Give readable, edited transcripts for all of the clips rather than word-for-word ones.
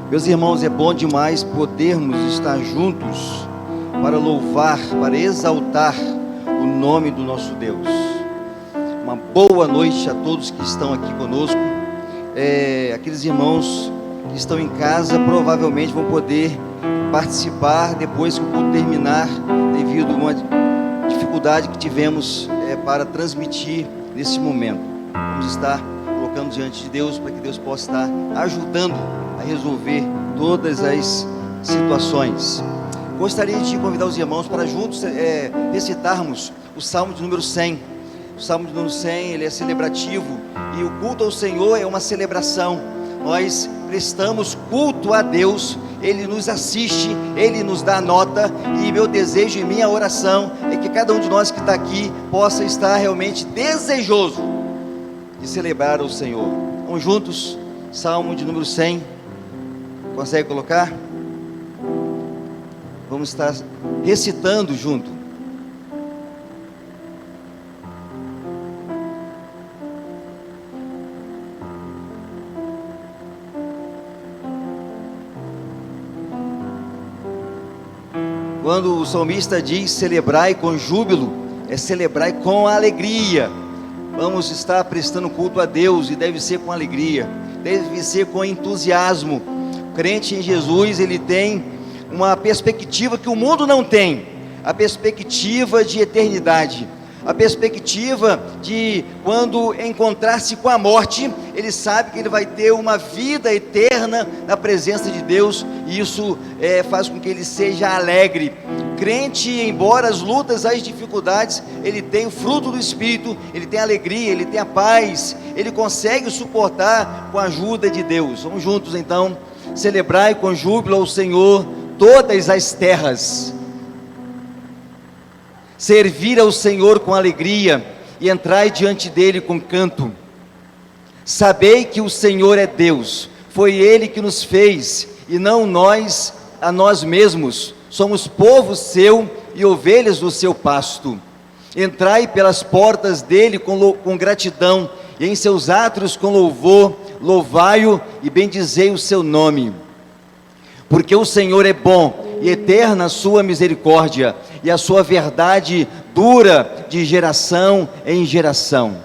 Meus irmãos, é bom demais podermos estar juntos para louvar, para exaltar o nome do nosso Deus. Uma boa noite a todos que estão aqui conosco. Aqueles irmãos que estão em casa provavelmente vão poder participar depois que o culto terminar, devido a uma dificuldade que tivemos para transmitir nesse momento. Vamos estar colocando diante de Deus para que Deus possa estar ajudando a resolver todas as situações. Gostaria de convidar os irmãos para juntos recitarmos o Salmo de número 100. O Salmo de número 100, ele é celebrativo, e o culto ao Senhor é uma celebração. Nós prestamos culto a Deus, Ele nos assiste, Ele nos dá nota, e meu desejo e minha oração é que cada um de nós que está aqui possa estar realmente desejoso de celebrar o Senhor. Vamos juntos, Salmo de número 100, consegue colocar? Vamos estar recitando junto. Quando o salmista diz celebrai com júbilo, é celebrai com alegria. Vamos estar prestando culto a Deus, e deve ser com alegria, deve ser com entusiasmo. O crente em Jesus, ele tem uma perspectiva que o mundo não tem, a perspectiva de eternidade, a perspectiva de quando encontrar-se com a morte, ele sabe que ele vai ter uma vida eterna na presença de Deus, e isso faz com que ele seja alegre. Crente, embora as lutas, as dificuldades, ele tem o fruto do Espírito, ele tem a alegria, ele tem a paz, ele consegue suportar com a ajuda de Deus. Vamos juntos então, celebrai com júbilo ao Senhor todas as terras, servir ao Senhor com alegria, e entrai diante dele com canto. Sabei que o Senhor é Deus, foi Ele que nos fez, e não nós a nós mesmos. Somos povo seu e ovelhas do seu pasto. Entrai pelas portas dele com gratidão, e em seus átrios com louvor. Louvai-o e bendizei o seu nome. Porque o Senhor é bom, e eterna a sua misericórdia, e a sua verdade dura de geração em geração.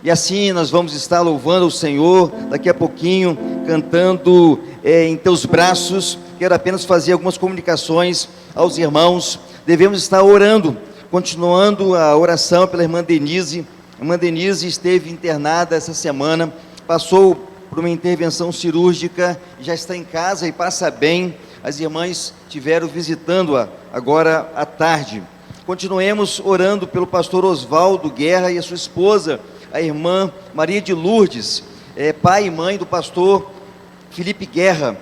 E assim nós vamos estar louvando o Senhor daqui a pouquinho, cantando em teus braços. Quero apenas fazer algumas comunicações aos irmãos. Devemos estar orando, continuando a oração pela irmã Denise. A irmã Denise esteve internada essa semana, passou por uma intervenção cirúrgica, já está em casa e passa bem. As irmãs estiveram visitando-a agora à tarde. Continuemos orando pelo pastor Oswaldo Guerra e a sua esposa, a irmã Maria de Lourdes, pai e mãe do pastor Felipe Guerra.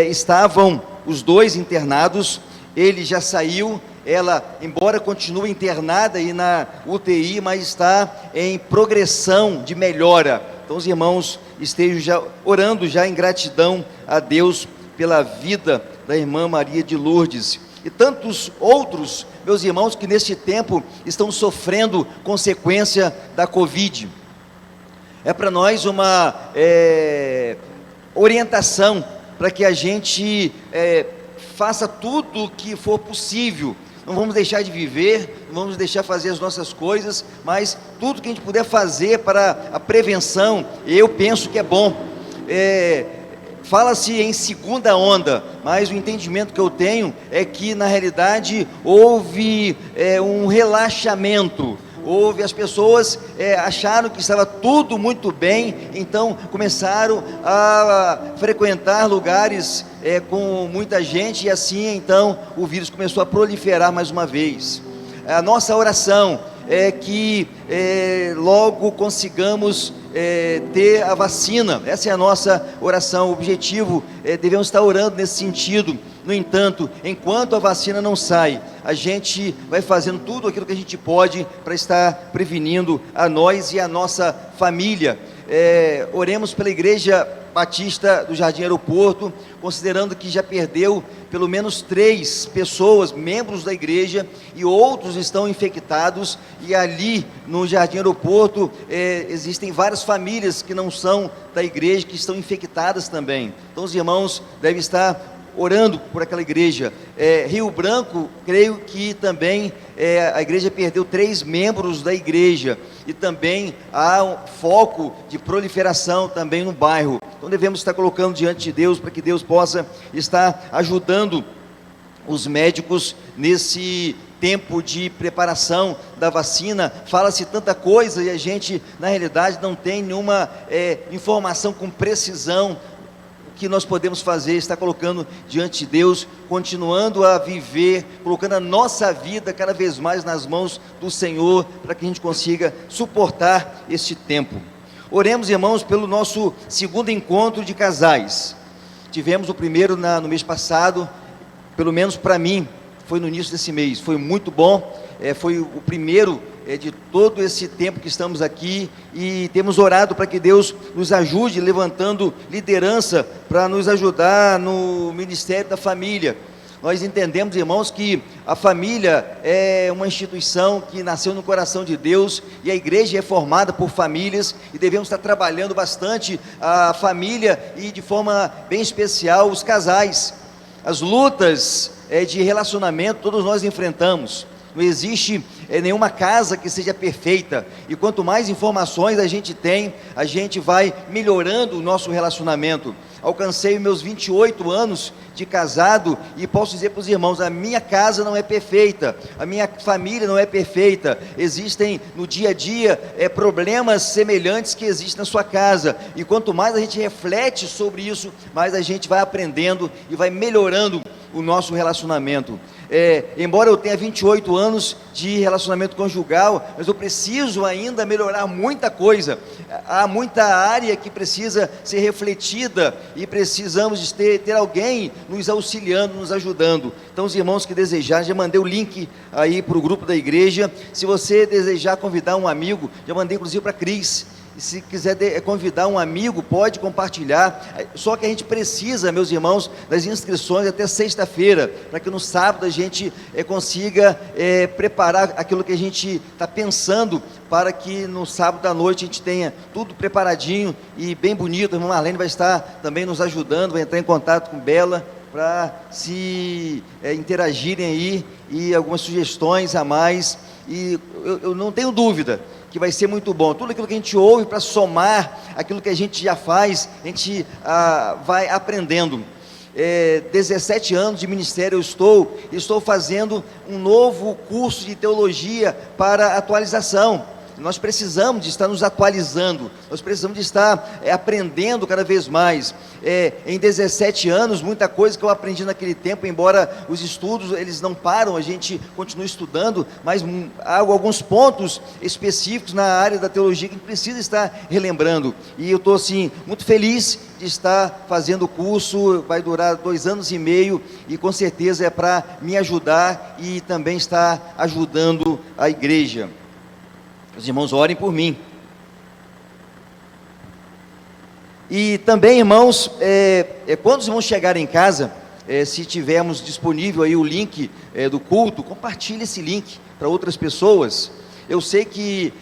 Estavam os dois internados, ele já saiu, ela, embora continue internada e na UTI, mas está em progressão de melhora. Então os irmãos estejam já orando já em gratidão a Deus pela vida da irmã Maria de Lourdes, e tantos outros, meus irmãos, que neste tempo estão sofrendo consequência da Covid. É para nós uma orientação para que a gente faça tudo o que for possível. Não vamos deixar de viver, não vamos deixar de fazer as nossas coisas, mas tudo que a gente puder fazer para a prevenção, eu penso que é bom. Fala-se em segunda onda, mas o entendimento que eu tenho é que na realidade houve um relaxamento. As pessoas acharam que estava tudo muito bem, então começaram a frequentar lugares com muita gente, e assim então o vírus começou a proliferar mais uma vez. A nossa oração é que logo consigamos ter a vacina. Essa é a nossa oração, o objetivo, devemos estar orando nesse sentido. No entanto, enquanto a vacina não sai, a gente vai fazendo tudo aquilo que a gente pode para estar prevenindo a nós e a nossa família. Oremos pela igreja Batista do Jardim Aeroporto, considerando que já perdeu pelo menos 3 pessoas, membros da igreja, e outros estão infectados, e ali no Jardim Aeroporto existem várias famílias que não são da igreja, que estão infectadas também. Então os irmãos devem estar orando por aquela igreja. Rio Branco, creio que também a igreja perdeu 3 membros da igreja, e também há um foco de proliferação também no bairro. Então devemos estar colocando diante de Deus, para que Deus possa estar ajudando os médicos nesse tempo de preparação da vacina. Fala-se tanta coisa e a gente, na realidade, não tem nenhuma informação com precisão. O que nós podemos fazer, está colocando diante de Deus, continuando a viver, colocando a nossa vida cada vez mais nas mãos do Senhor, para que a gente consiga suportar este tempo. Oremos, irmãos, pelo nosso segundo encontro de casais. Tivemos o primeiro no mês passado, pelo menos para mim, foi no início desse mês, foi muito bom, foi o primeiro de todo esse tempo que estamos aqui, e temos orado para que Deus nos ajude, levantando liderança para nos ajudar no ministério da família. Nós entendemos, irmãos, que a família é uma instituição que nasceu no coração de Deus, e a igreja é formada por famílias, e devemos estar trabalhando bastante a família, e de forma bem especial os casais. As lutas de relacionamento todos nós enfrentamos. Não existe nenhuma casa que seja perfeita, e quanto mais informações a gente tem, a gente vai melhorando o nosso relacionamento. Alcancei meus 28 anos de casado, e posso dizer para os irmãos, a minha casa não é perfeita, a minha família não é perfeita, existem no dia a dia problemas semelhantes que existem na sua casa, e quanto mais a gente reflete sobre isso, mais a gente vai aprendendo e vai melhorando o nosso relacionamento. Embora eu tenha 28 anos de relacionamento conjugal, mas eu preciso ainda melhorar muita coisa. Há muita área que precisa ser refletida, e precisamos de ter alguém nos auxiliando, nos ajudando. Então os irmãos que desejarem, já mandei o link aí para o grupo da igreja. Se você desejar convidar um amigo, já mandei inclusive para a Cris. E se quiser convidar um amigo, pode compartilhar. Só que a gente precisa, meus irmãos, das inscrições até sexta-feira, para que no sábado a gente consiga preparar aquilo que a gente está pensando, para que no sábado à noite a gente tenha tudo preparadinho e bem bonito. A irmã Marlene vai estar também nos ajudando, vai entrar em contato com Bela, para se interagirem aí, e algumas sugestões a mais. E eu não tenho dúvida que vai ser muito bom. Tudo aquilo que a gente ouve, para somar aquilo que a gente já faz, a gente vai aprendendo. 17 anos de ministério eu estou fazendo um novo curso de teologia para atualização. Nós precisamos de estar nos atualizando, nós precisamos de estar aprendendo cada vez mais. Em 17 anos, muita coisa que eu aprendi naquele tempo, embora os estudos eles não param, a gente continua estudando, mas há alguns pontos específicos na área da teologia que a gente precisa estar relembrando. E eu estou assim, muito feliz de estar fazendo o curso. Vai durar 2 anos e meio, e com certeza é para me ajudar e também estar ajudando a igreja. Os irmãos orem por mim. E também, irmãos, quando os irmãos chegarem em casa, se tivermos disponível aí o link do culto, compartilhe esse link para outras pessoas. Eu sei que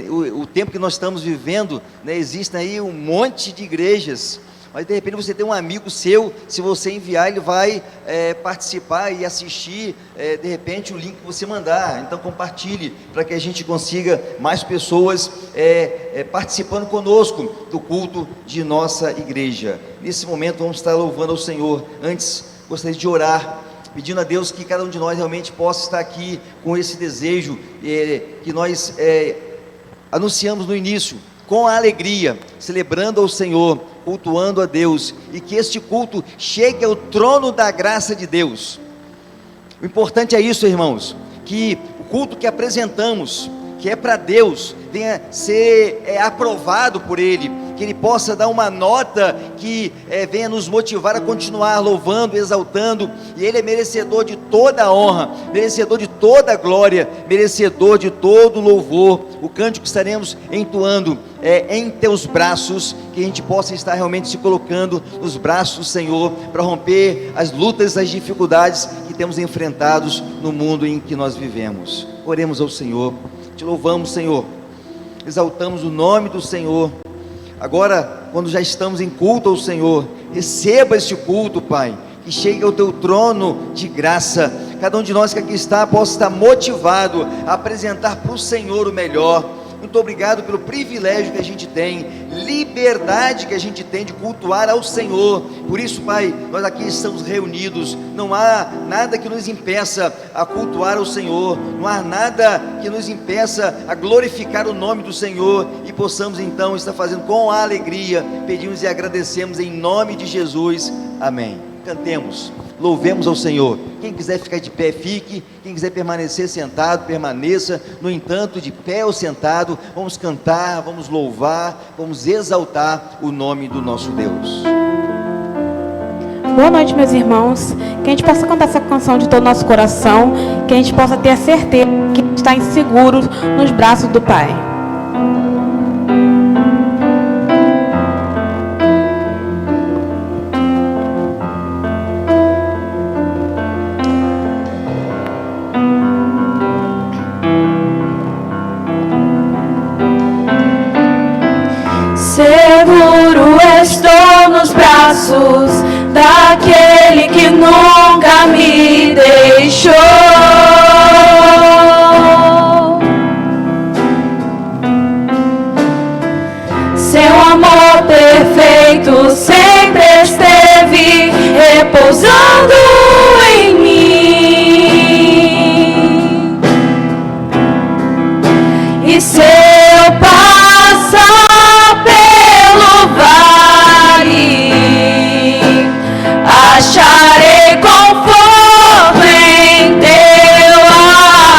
o tempo que nós estamos vivendo, existem aí um monte de igrejas, mas de repente você tem um amigo seu, se você enviar, ele vai participar e assistir, de repente, o link que você mandar. Então compartilhe, para que a gente consiga mais pessoas participando conosco do culto de nossa igreja. Nesse momento vamos estar louvando ao Senhor. Antes, gostaria de orar, pedindo a Deus que cada um de nós realmente possa estar aqui com esse desejo que nós anunciamos no início, com a alegria, celebrando ao Senhor, cultuando a Deus, e que este culto chegue ao trono da graça de Deus. O importante é isso, irmãos, que o culto que apresentamos, que é para Deus, venha ser aprovado por Ele, que Ele possa dar uma nota que venha nos motivar a continuar louvando, exaltando, e Ele é merecedor de toda a honra, merecedor de toda a glória, merecedor de todo o louvor. O cântico que estaremos entoando é em teus braços, que a gente possa estar realmente se colocando nos braços do Senhor, para romper as lutas, as dificuldades que temos enfrentados no mundo em que nós vivemos. Oremos ao Senhor, te louvamos, Senhor, exaltamos o nome do Senhor. Agora, quando já estamos em culto ao Senhor, receba este culto, Pai, que chegue ao teu trono de graça. Cada um de nós que aqui está, possa estar motivado a apresentar para o Senhor o melhor. Muito obrigado pelo privilégio que a gente tem, liberdade que a gente tem de cultuar ao Senhor. Por isso, Pai, nós aqui estamos reunidos, não há nada que nos impeça a cultuar ao Senhor, não há nada que nos impeça a glorificar o nome do Senhor, e possamos então estar fazendo com alegria. Pedimos e agradecemos em nome de Jesus, amém. Cantemos, louvemos ao Senhor. Quem quiser ficar de pé, fique. Quem quiser permanecer sentado, permaneça. No entanto, de pé ou sentado, vamos cantar, vamos louvar, vamos exaltar o nome do nosso Deus. Boa noite, meus irmãos. Que a gente possa cantar essa canção de todo o nosso coração, que a gente possa ter a certeza que está inseguro nos braços do Pai. Seguro estou nos braços daquele que nunca me deixou. Seu amor perfeito sempre esteve repousando em mim. E se eu passar acharei conforto em teu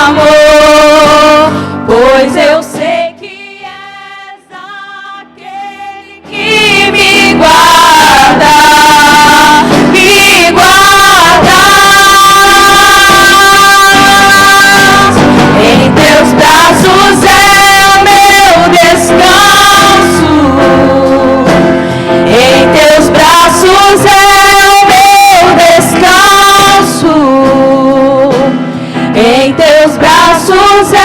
amor, pois eu sei que és aquele que me guarda, me guarda. Em teus braços é o meu descanso, em teus braços é em teus braços é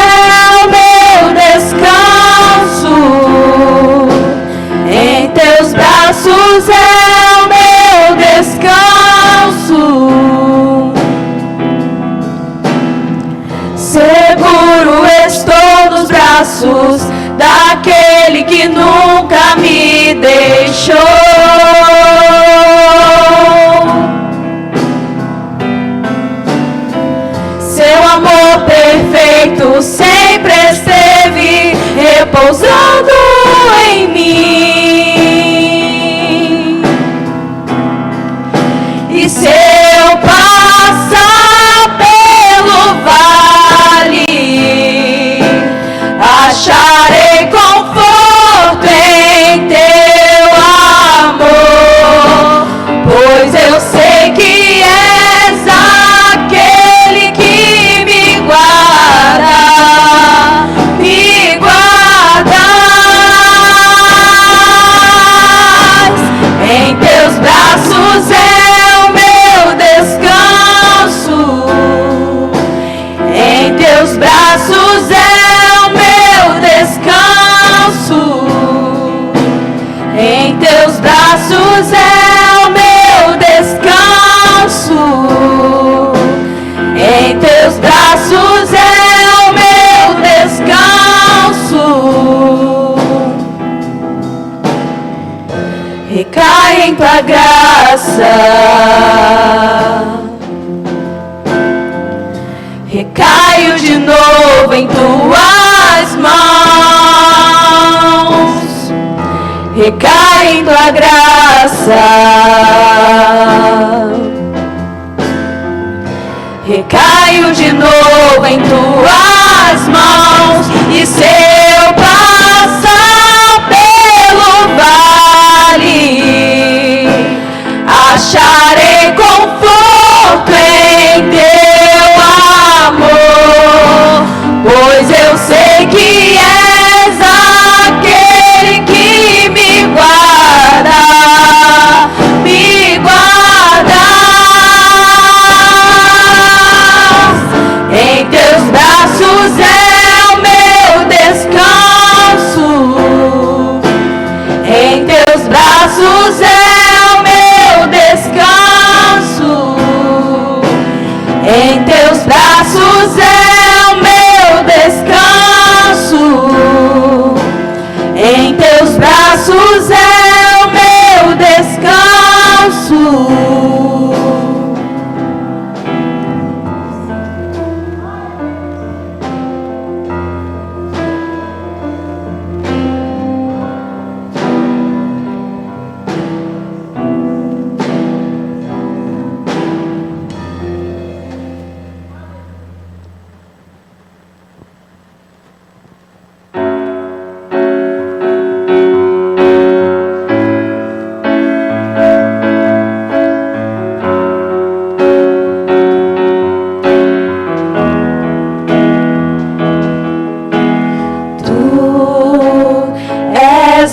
o meu descanso, em teus braços é o meu descanso. Seguro estou nos braços daquele que nunca me deixou. Perfeito sempre esteve repousando em mim. E se eu passar pelo vale, acharei conforto em teu amor, pois eu sei que és aquele que me guarda, me guardas. Em teus braços é o meu descanso, em teus braços é o meu descanso, em teus braços é o meu descanso, em teus braços é o meu descanso. Recai em tua graça, recaio de novo em tuas mãos, recai em tua graça, recaio de novo em tuas mãos. E se eu passar pelo vale, teus braços é o meu descanso. Em teus braços é o meu descanso.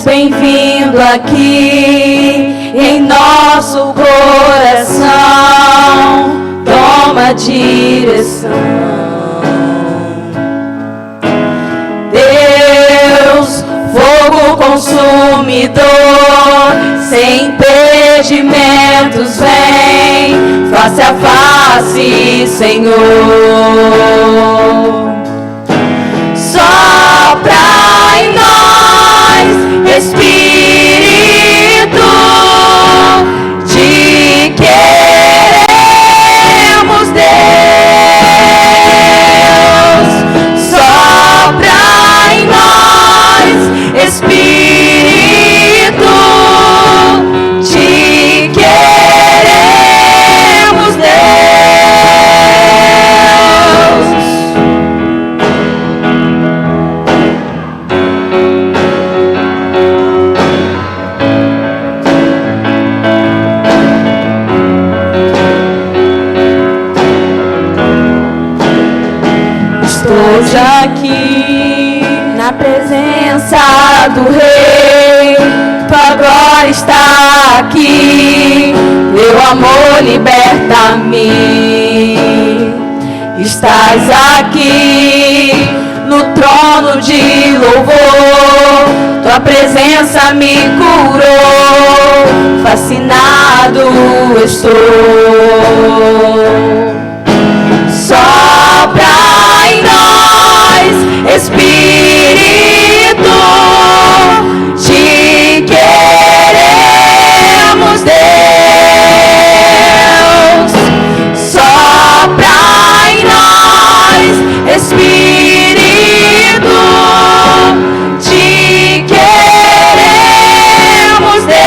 Bem-vindo aqui em nosso coração, toma direção. Deus, fogo consumidor, sem impedimentos vem, face a face, Senhor. Sopra em nós, Espírito, te queremos, Deus. Sopra em nós, Espírito, te queremos, Deus. Estou aqui na presença do Rei, tua glória está aqui, teu amor liberta-me. Estás aqui no trono de louvor, tua presença me curou, fascinado estou. Sopra em nós, Espírito, te queremos, Deus. Sopra em nós, Espírito, te queremos, Deus.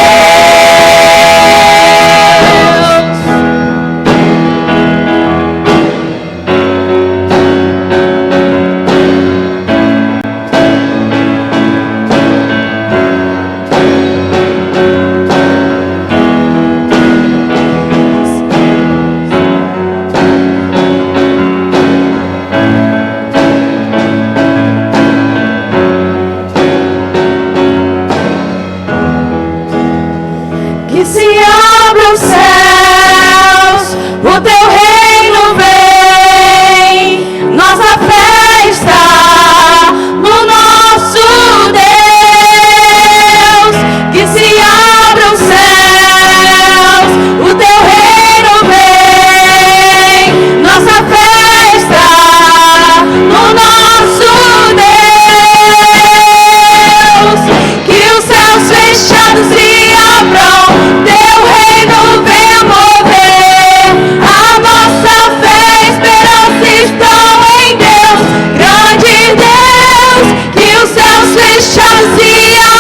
Que se abram os céus, o teu reino vem, nossa fé está no nosso Deus. Que se abram os céus, o teu reino vem, nossa fé está no nosso Deus. Que os céus fechados se abram, teu reino venha mover, a nossa fé e esperança estão em Deus, grande Deus. Que os céus fechados se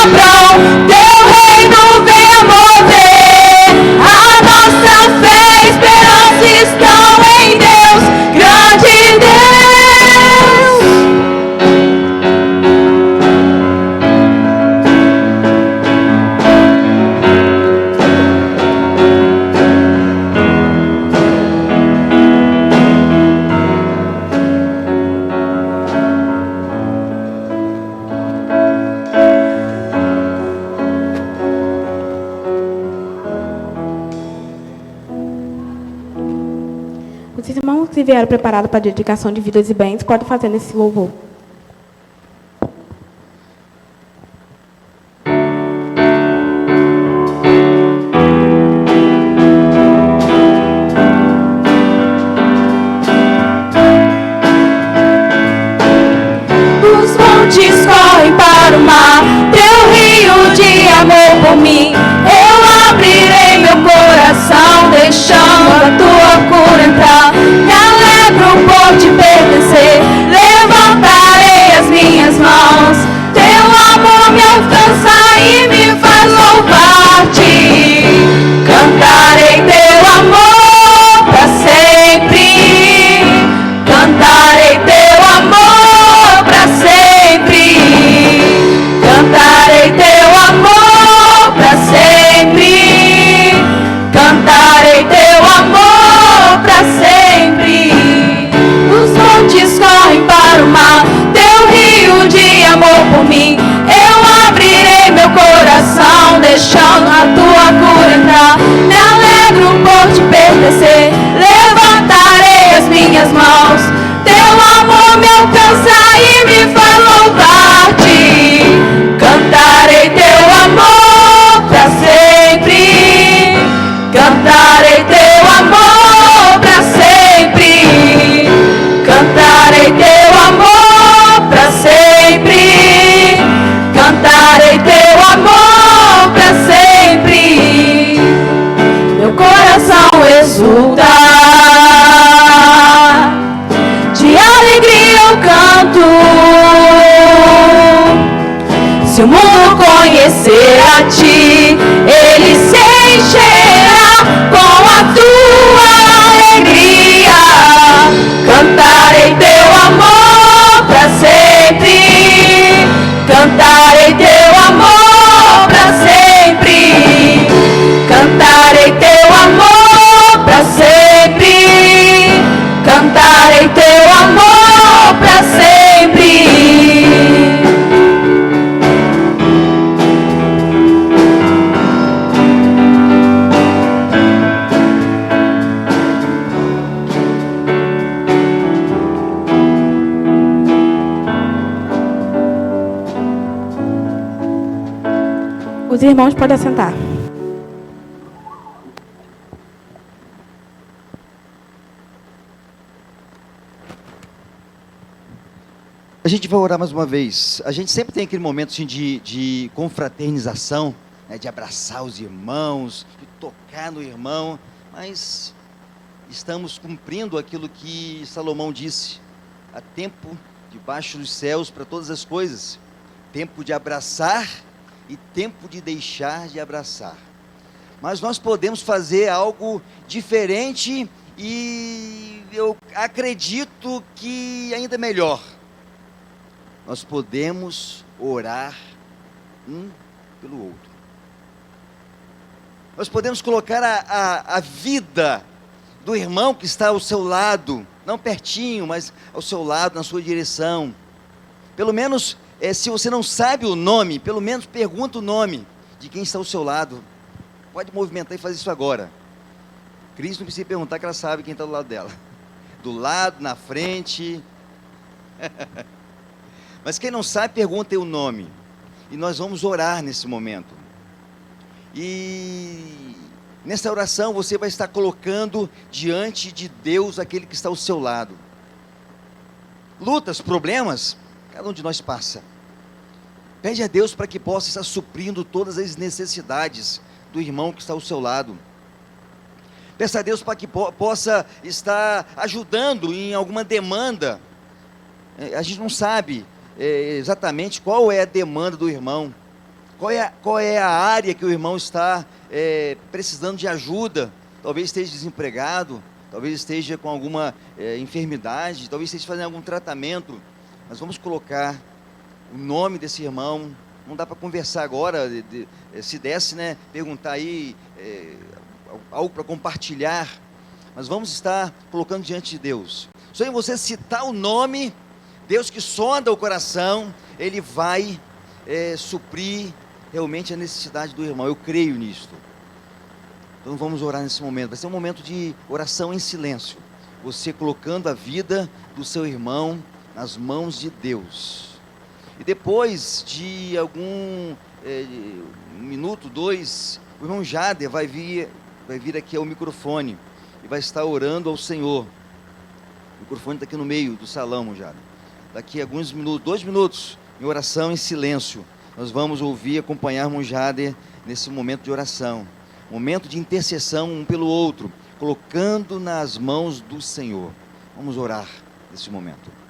abram, teu reino venha mover, a nossa fé e esperança estão em Deus, grande Deus. Os irmãos que vieram preparados para a dedicação de vidas e bens podem fazer nesse louvor. Os irmãos podem assentar. A gente vai orar mais uma vez. A gente sempre tem aquele momento assim, de confraternização, né, de abraçar os irmãos, de tocar no irmão, mas estamos cumprindo aquilo que Salomão disse: há tempo debaixo dos céus para todas as coisas, tempo de abraçar e tempo de deixar de abraçar. Mas nós podemos fazer algo diferente e eu acredito que ainda melhor. Nós podemos orar um pelo outro. Nós podemos colocar a vida do irmão que está ao seu lado, não pertinho, mas ao seu lado, na sua direção. Pelo menos, se você não sabe o nome, pelo menos pergunta o nome de quem está ao seu lado. Pode movimentar e fazer isso agora. Cris não precisa perguntar, que ela sabe quem está do lado dela. Do lado, na frente. Mas quem não sabe, pergunta o nome. E nós vamos orar nesse momento. E nessa oração você vai estar colocando diante de Deus aquele que está ao seu lado. Lutas, problemas, cada um de nós passa. Pede a Deus para que possa estar suprindo todas as necessidades do irmão que está ao seu lado. Peça a Deus para que possa estar ajudando em alguma demanda. A gente não sabe exatamente qual é a demanda do irmão, qual é a área que o irmão está precisando de ajuda. Talvez esteja desempregado, talvez esteja com alguma enfermidade, talvez esteja fazendo algum tratamento. Nós vamos colocar o nome desse irmão. Não dá para conversar agora, se desse, né, perguntar aí algo para compartilhar, mas vamos estar colocando diante de Deus. Só em você citar o nome, Deus que sonda o coração, Ele vai suprir realmente a necessidade do irmão. Eu creio nisto. Então vamos orar nesse momento. Vai ser um momento de oração em silêncio. Você colocando a vida do seu irmão nas mãos de Deus. E depois de algum um minuto, dois, o irmão Jader vai vir aqui ao microfone e vai estar orando ao Senhor. O microfone está aqui no meio do salão, irmão Jader. Daqui a alguns minutos, 2 minutos, em oração em silêncio, nós vamos ouvir e acompanhar o irmão Jader nesse momento de oração, momento de intercessão um pelo outro, colocando nas mãos do Senhor. Vamos orar nesse momento.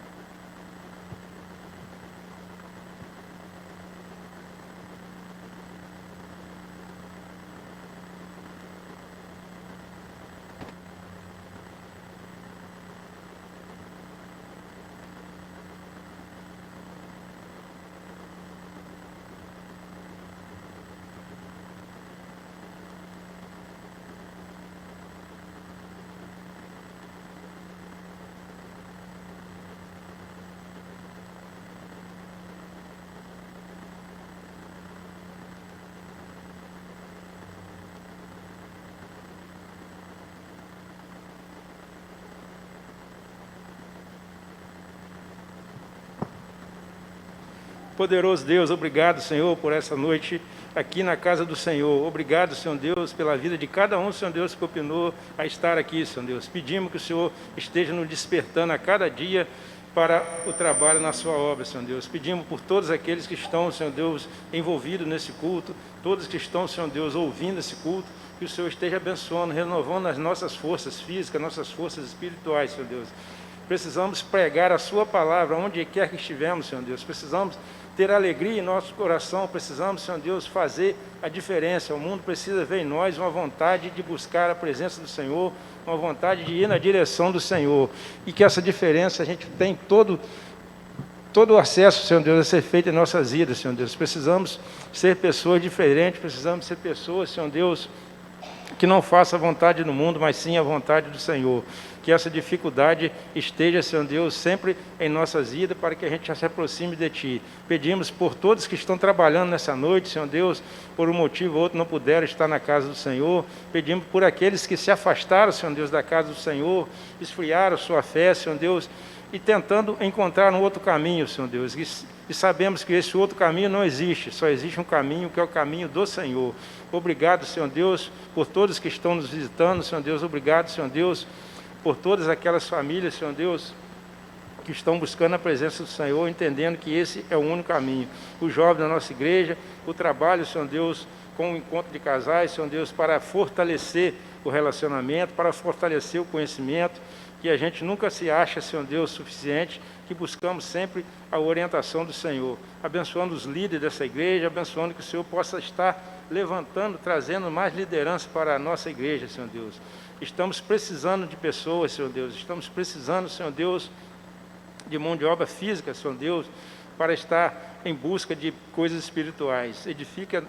Poderoso Deus, obrigado, Senhor, por essa noite aqui na casa do Senhor. Obrigado, Senhor Deus, pela vida de cada um, Senhor Deus, que opinou a estar aqui, Senhor Deus. Pedimos que o Senhor esteja nos despertando a cada dia para o trabalho na sua obra, Senhor Deus. Pedimos por todos aqueles que estão, Senhor Deus, envolvidos nesse culto, todos que estão, Senhor Deus, ouvindo esse culto, que o Senhor esteja abençoando, renovando as nossas forças físicas, nossas forças espirituais, Senhor Deus. Precisamos pregar a sua palavra onde quer que estivermos, Senhor Deus. Precisamos ter alegria em nosso coração, precisamos, Senhor Deus, fazer a diferença. O mundo precisa ver em nós uma vontade de buscar a presença do Senhor, uma vontade de ir na direção do Senhor, e que essa diferença a gente tem todo o acesso, Senhor Deus, a ser feito em nossas vidas, Senhor Deus. Precisamos ser pessoas diferentes, precisamos ser pessoas, Senhor Deus, que não faça a vontade do mundo, mas sim a vontade do Senhor. Que essa dificuldade esteja, Senhor Deus, sempre em nossas vidas, para que a gente se aproxime de Ti. Pedimos por todos que estão trabalhando nessa noite, Senhor Deus, por um motivo ou outro não puderam estar na casa do Senhor. Pedimos por aqueles que se afastaram, Senhor Deus, da casa do Senhor, esfriaram sua fé, Senhor Deus, e tentando encontrar um outro caminho, Senhor Deus. E sabemos que esse outro caminho não existe, só existe um caminho que é o caminho do Senhor. Obrigado, Senhor Deus, por todos que estão nos visitando, Senhor Deus. Obrigado, Senhor Deus, por todas aquelas famílias, Senhor Deus, que estão buscando a presença do Senhor, entendendo que esse é o único caminho. Os jovens da nossa igreja, o trabalho, Senhor Deus, com o encontro de casais, Senhor Deus, para fortalecer o relacionamento, para fortalecer o conhecimento, que a gente nunca se acha, Senhor Deus, suficiente, que buscamos sempre a orientação do Senhor, abençoando os líderes dessa igreja, abençoando que o Senhor possa estar levantando, trazendo mais liderança para a nossa igreja, Senhor Deus. Estamos precisando de pessoas, Senhor Deus, estamos precisando, Senhor Deus, de mão de obra física, Senhor Deus, para estar em busca de coisas espirituais. Edifica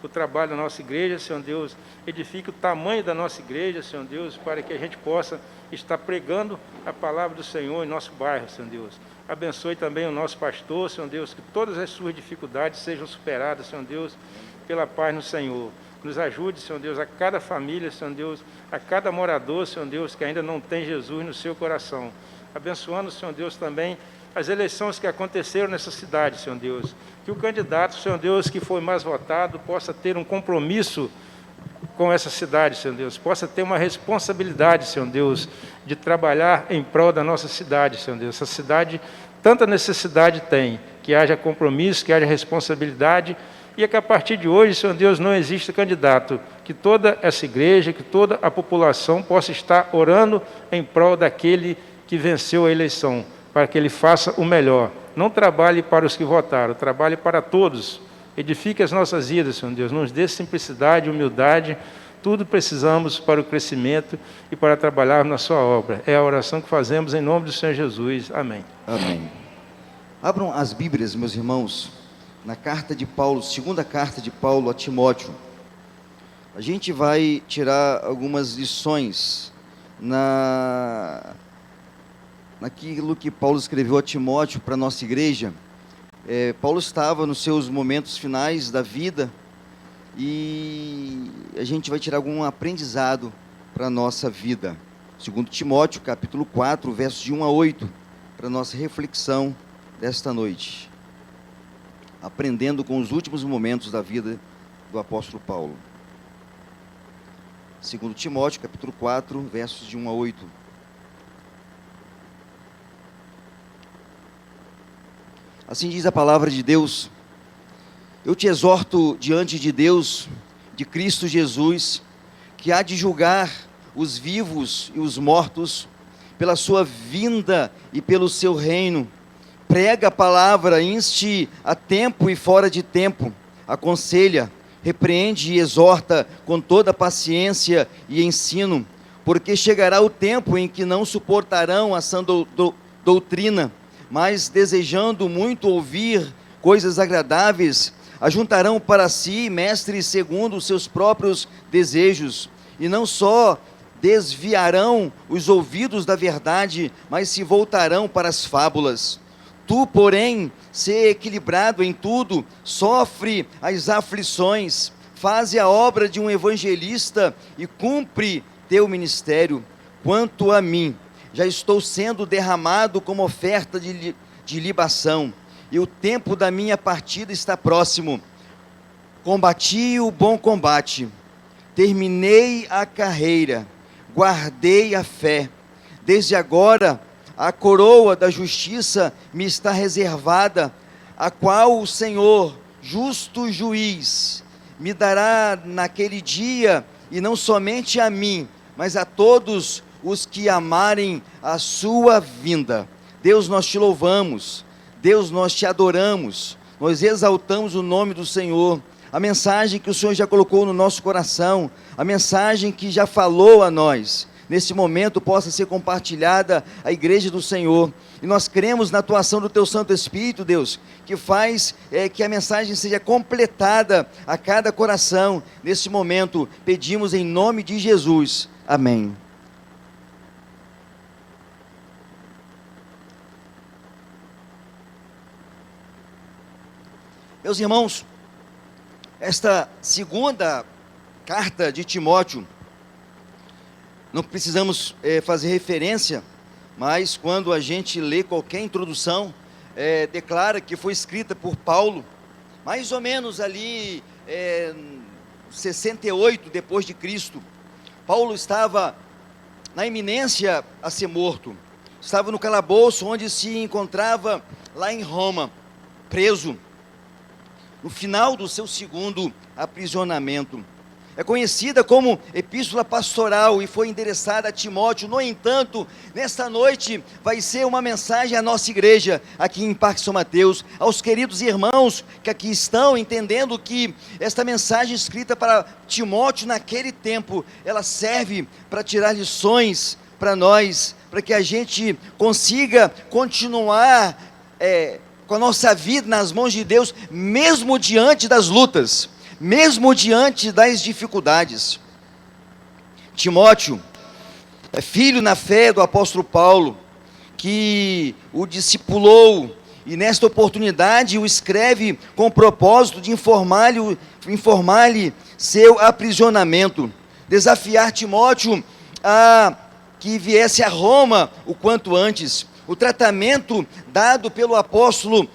o trabalho da nossa igreja, Senhor Deus, edifica o tamanho da nossa igreja, Senhor Deus, para que a gente possa estar pregando a palavra do Senhor em nosso bairro, Senhor Deus. Abençoe também o nosso pastor, Senhor Deus, que todas as suas dificuldades sejam superadas, Senhor Deus, pela paz no Senhor. Nos ajude, Senhor Deus, a cada família, Senhor Deus, a cada morador, Senhor Deus, que ainda não tem Jesus no seu coração. Abençoando, Senhor Deus, também as eleições que aconteceram nessa cidade, Senhor Deus. Que o candidato, Senhor Deus, que foi mais votado, possa ter um compromisso com essa cidade, Senhor Deus. Possa ter uma responsabilidade, Senhor Deus, de trabalhar em prol da nossa cidade, Senhor Deus. Essa cidade, tanta necessidade tem, que haja compromisso, que haja responsabilidade, e que a partir de hoje, Senhor Deus, não exista candidato. Que toda essa igreja, que toda a população possa estar orando em prol daquele que venceu a eleição, para que ele faça o melhor. Não trabalhe para os que votaram, trabalhe para todos. Edifique as nossas vidas, Senhor Deus. Nos dê simplicidade, humildade. Tudo precisamos para o crescimento e para trabalhar na sua obra. É a oração que fazemos em nome do Senhor Jesus. Amém. Amém. Abram as Bíblias, meus irmãos, na carta de Paulo, segunda carta de Paulo a Timóteo. A gente vai tirar algumas lições naquilo que Paulo escreveu a Timóteo para a nossa igreja. Paulo estava nos seus momentos finais da vida e a gente vai tirar algum aprendizado para a nossa vida. Segundo Timóteo, capítulo 4, versos de 1 a 8, para a nossa reflexão desta noite. Aprendendo com os últimos momentos da vida do apóstolo Paulo. Segundo Timóteo, capítulo 4, versos de 1 a 8. Assim diz a palavra de Deus: eu te exorto diante de Deus, de Cristo Jesus, que há de julgar os vivos e os mortos, pela sua vinda e pelo seu reino. Prega a palavra, inste a tempo e fora de tempo, aconselha, repreende e exorta com toda paciência e ensino, porque chegará o tempo em que não suportarão a sã doutrina, mas desejando muito ouvir coisas agradáveis, ajuntarão para si mestres segundo os seus próprios desejos, e não só desviarão os ouvidos da verdade, mas se voltarão para as fábulas. Tu, porém, sê equilibrado em tudo, sofre as aflições, faze a obra de um evangelista e cumpre teu ministério. Quanto a mim, já estou sendo derramado como oferta de libação, e o tempo da minha partida está próximo. Combati o bom combate, terminei a carreira, guardei a fé. Desde agora, a coroa da justiça me está reservada, a qual o Senhor, justo juiz, me dará naquele dia, e não somente a mim, mas a todos os que amarem a sua vinda. Deus, nós te louvamos, Deus, nós te adoramos, nós exaltamos o nome do Senhor. A mensagem que o Senhor já colocou no nosso coração, a mensagem que já falou a nós, nesse momento possa ser compartilhada à igreja do Senhor. E nós cremos na atuação do Teu Santo Espírito, Deus, que faz que a mensagem seja completada a cada coração. Nesse momento, pedimos em nome de Jesus. Amém. Meus irmãos, esta segunda carta de Timóteo, não precisamos fazer referência, mas quando a gente lê qualquer introdução, declara que foi escrita por Paulo, mais ou menos ali, 68 depois de Cristo. Paulo estava na iminência a ser morto, estava no calabouço onde se encontrava lá em Roma, preso, no final do seu segundo aprisionamento. É conhecida como epístola pastoral e foi endereçada a Timóteo. No entanto, nesta noite vai ser uma mensagem à nossa igreja, aqui em Parque São Mateus, aos queridos irmãos que aqui estão, entendendo que esta mensagem escrita para Timóteo naquele tempo, ela serve para tirar lições para nós, para que a gente consiga continuar com a nossa vida nas mãos de Deus, mesmo diante das lutas, mesmo diante das dificuldades. Timóteo é filho na fé do apóstolo Paulo, que o discipulou, e nesta oportunidade o escreve com o propósito de informar-lhe seu aprisionamento, desafiar Timóteo a que viesse a Roma o quanto antes. O tratamento dado pelo apóstolo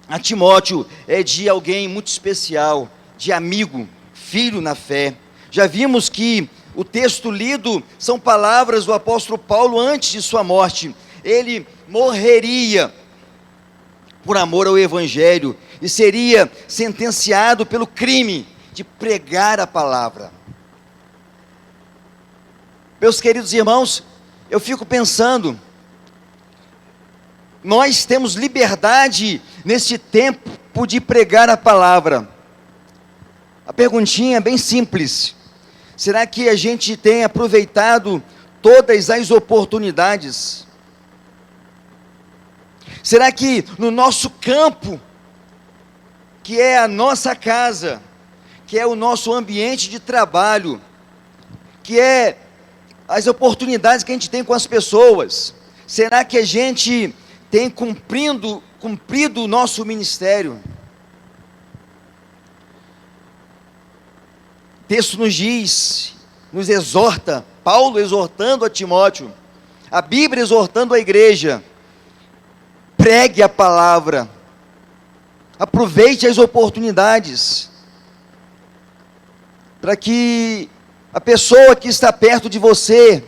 a Timóteo é de alguém muito especial, de amigo, filho na fé. Já vimos que o texto lido são palavras do apóstolo Paulo antes de sua morte. Ele morreria por amor ao evangelho e seria sentenciado pelo crime de pregar a palavra. Meus queridos irmãos, eu fico pensando, nós temos liberdade nesse tempo de pregar a palavra. A perguntinha é bem simples: será que a gente tem aproveitado todas as oportunidades? Será que no nosso campo, que é a nossa casa, que é o nosso ambiente de trabalho, que é as oportunidades que a gente tem com as pessoas, será que a gente tem cumprido o nosso ministério? O texto nos diz, nos exorta, Paulo exortando a Timóteo, a Bíblia exortando a igreja: pregue a palavra, aproveite as oportunidades, para que a pessoa que está perto de você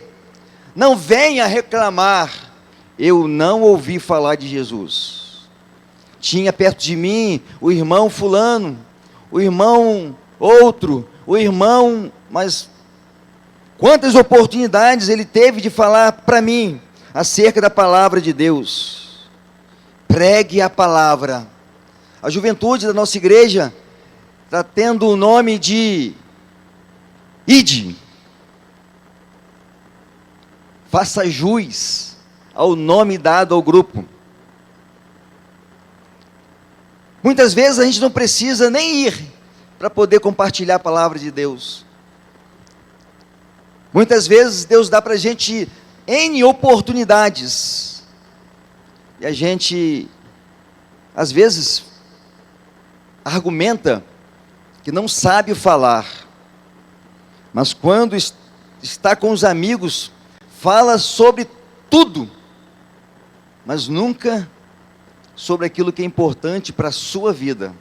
não venha reclamar: eu não ouvi falar de Jesus. Tinha perto de mim o irmão fulano, o irmão outro, o irmão, mas quantas oportunidades ele teve de falar para mim acerca da palavra de Deus. Pregue a palavra. A juventude da nossa igreja está tendo o nome de Ide. Faça jus ao nome dado ao grupo. Muitas vezes a gente não precisa nem ir para poder compartilhar a palavra de Deus. Muitas vezes Deus dá para a gente N oportunidades, e a gente, às vezes, argumenta que não sabe falar, mas quando está com os amigos, fala sobre tudo, mas nunca sobre aquilo que é importante para a sua vida,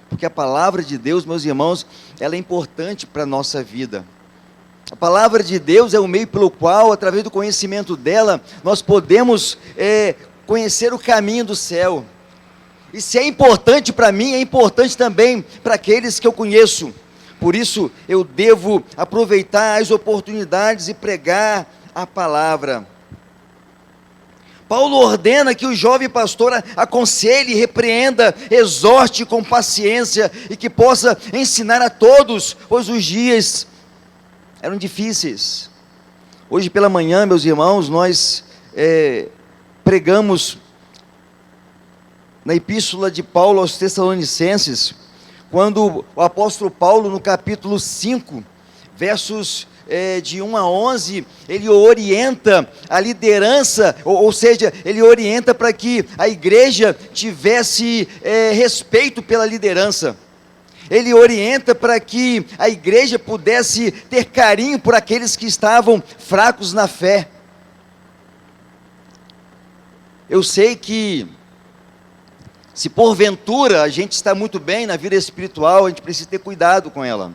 porque a palavra de Deus, meus irmãos, ela é importante para a nossa vida. A palavra de Deus é o meio pelo qual, através do conhecimento dela, nós podemos conhecer o caminho do céu. E se é importante para mim, é importante também para aqueles que eu conheço. Por isso, eu devo aproveitar as oportunidades e pregar a palavra. Paulo ordena que o jovem pastor aconselhe, repreenda, exorte com paciência e que possa ensinar a todos, pois os dias eram difíceis. Hoje pela manhã, meus irmãos, nós pregamos na epístola de Paulo aos Tessalonicenses, quando o apóstolo Paulo, no capítulo 5, versos de 1 a 11, ele orienta a liderança, ou seja, ele orienta para que a igreja tivesse respeito pela liderança. Ele orienta para que a igreja pudesse ter carinho por aqueles que estavam fracos na fé. Eu sei que, se porventura a gente está muito bem na vida espiritual, a gente precisa ter cuidado com ela.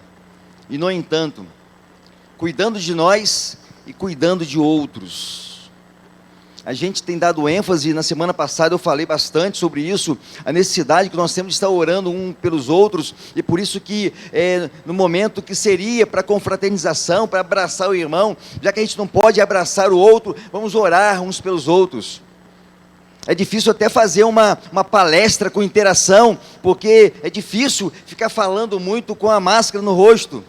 E, no entanto, cuidando de nós e cuidando de outros. A gente tem dado ênfase, na semana passada eu falei bastante sobre isso, a necessidade que nós temos de estar orando um pelos outros, e por isso que no momento que seria para confraternização, para abraçar o irmão, já que a gente não pode abraçar o outro, vamos orar uns pelos outros. É difícil até fazer uma palestra com interação, porque é difícil ficar falando muito com a máscara no rosto.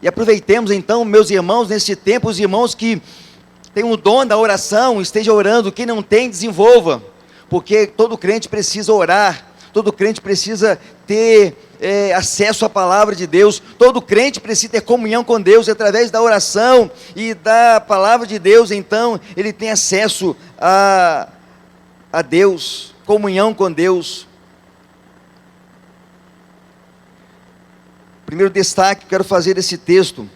E aproveitemos então, meus irmãos, nesse tempo, os irmãos que têm o dom da oração, esteja orando. Quem não tem, desenvolva, porque todo crente precisa orar, todo crente precisa ter acesso à palavra de Deus, todo crente precisa ter comunhão com Deus, e através da oração e da palavra de Deus, então, ele tem acesso a Deus, comunhão com Deus. Primeiro destaque que quero fazer desse texto,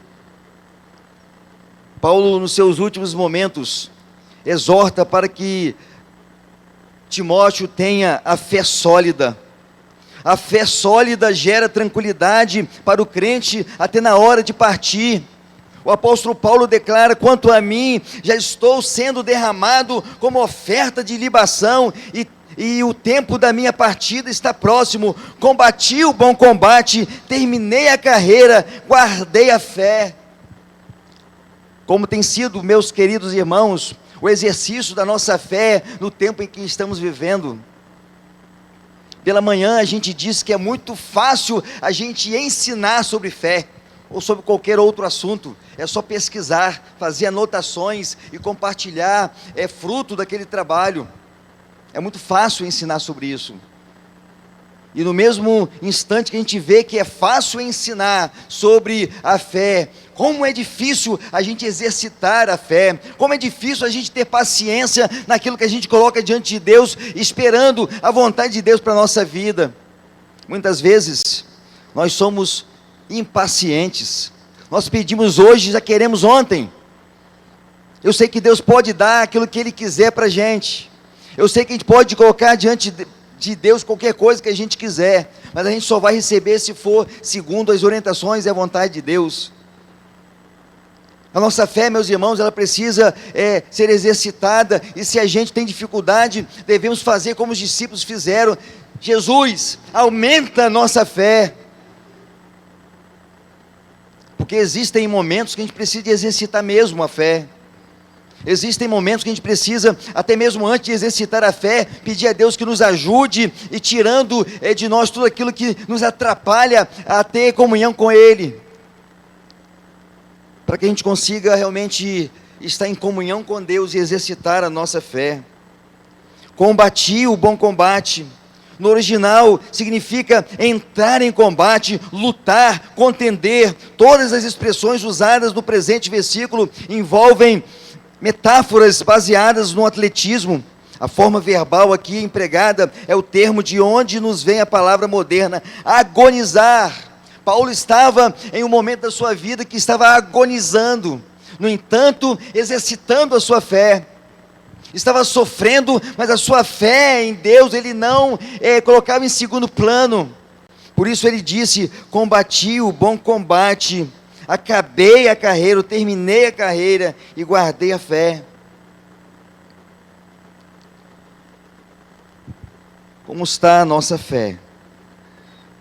Paulo, nos seus últimos momentos, exorta para que Timóteo tenha a fé sólida. A fé sólida gera tranquilidade para o crente até na hora de partir. O apóstolo Paulo declara: quanto a mim, já estou sendo derramado como oferta de libação, e o tempo da minha partida está próximo. Combati o bom combate, terminei a carreira, guardei a fé. Como tem sido, meus queridos irmãos, o exercício da nossa fé no tempo em que estamos vivendo. Pela manhã a gente diz que é muito fácil a gente ensinar sobre fé, ou sobre qualquer outro assunto. É só pesquisar, fazer anotações e compartilhar, é fruto daquele trabalho. É muito fácil ensinar sobre isso. E no mesmo instante que a gente vê que é fácil ensinar sobre a fé, como é difícil a gente exercitar a fé, como é difícil a gente ter paciência naquilo que a gente coloca diante de Deus, esperando a vontade de Deus para a nossa vida. Muitas vezes, nós somos impacientes, nós pedimos hoje e já queremos ontem. Eu sei que Deus pode dar aquilo que Ele quiser para a gente, eu sei que a gente pode colocar diante de Deus qualquer coisa que a gente quiser, mas a gente só vai receber se for segundo as orientações e a vontade de Deus. A nossa fé, meus irmãos, ela precisa ser exercitada, e se a gente tem dificuldade, devemos fazer como os discípulos fizeram. Jesus, aumenta a nossa fé, porque existem momentos que a gente precisa de exercitar mesmo a fé. Existem momentos que a gente precisa, até mesmo antes de exercitar a fé, pedir a Deus que nos ajude, e tirando de nós tudo aquilo que nos atrapalha a ter comunhão com Ele, para que a gente consiga realmente estar em comunhão com Deus e exercitar a nossa fé. Combati o bom combate. No original significa entrar em combate, lutar, contender. Todas as expressões usadas no presente versículo envolvem metáforas baseadas no atletismo. A forma verbal aqui empregada é o termo de onde nos vem a palavra moderna, agonizar. Paulo estava em um momento da sua vida que estava agonizando, no entanto, exercitando a sua fé. Estava sofrendo, mas a sua fé em Deus, ele não colocava em segundo plano. Por isso ele disse: combati o bom combate, acabei a carreira, terminei a carreira e guardei a fé. Como está a nossa fé?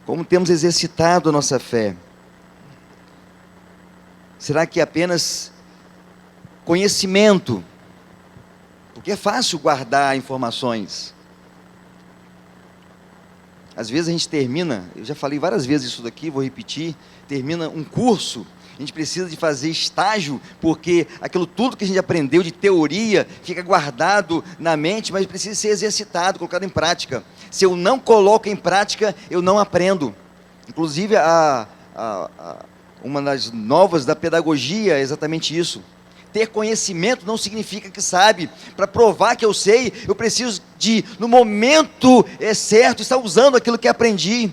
Como temos exercitado a nossa fé? Será que é apenas conhecimento? Porque é fácil guardar informações. Às vezes a gente termina, eu já falei várias vezes isso daqui, vou repetir, termina um curso, a gente precisa de fazer estágio, porque aquilo tudo que a gente aprendeu de teoria fica guardado na mente, mas precisa ser exercitado, colocado em prática. Se eu não coloco em prática, eu não aprendo. Inclusive, uma das novas da pedagogia é exatamente isso. Ter conhecimento não significa que sabe. Para provar que eu sei, eu preciso de, no momento certo, estar usando aquilo que aprendi.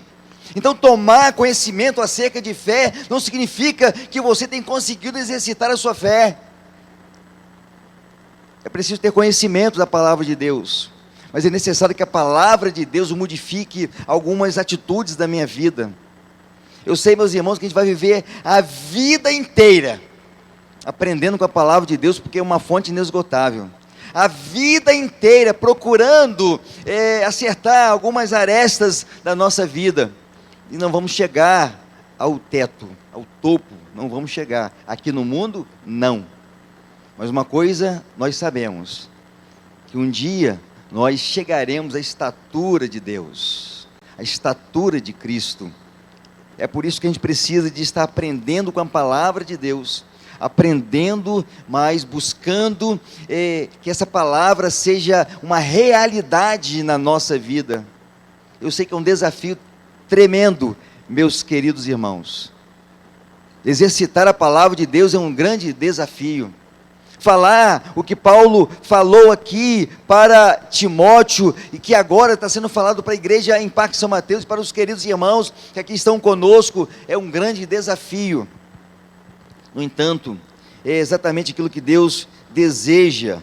Então, tomar conhecimento acerca de fé não significa que você tem conseguido exercitar a sua fé. É preciso ter conhecimento da palavra de Deus. Mas é necessário que a palavra de Deus modifique algumas atitudes da minha vida. Eu sei, meus irmãos, que a gente vai viver a vida inteira aprendendo com a palavra de Deus, porque é uma fonte inesgotável. A vida inteira procurando acertar algumas arestas da nossa vida. E não vamos chegar ao teto, ao topo, não vamos chegar. Aqui no mundo, não. Mas uma coisa nós sabemos, que um dia nós chegaremos à estatura de Deus, à estatura de Cristo. É por isso que a gente precisa de estar aprendendo com a palavra de Deus, aprendendo, mas buscando que essa palavra seja uma realidade na nossa vida. Eu sei que é um desafio tremendo, meus queridos irmãos. Exercitar a palavra de Deus é um grande desafio. Falar o que Paulo falou aqui para Timóteo, e que agora está sendo falado para a igreja em Parque São Mateus, para os queridos irmãos que aqui estão conosco, é um grande desafio. No entanto, é exatamente aquilo que Deus deseja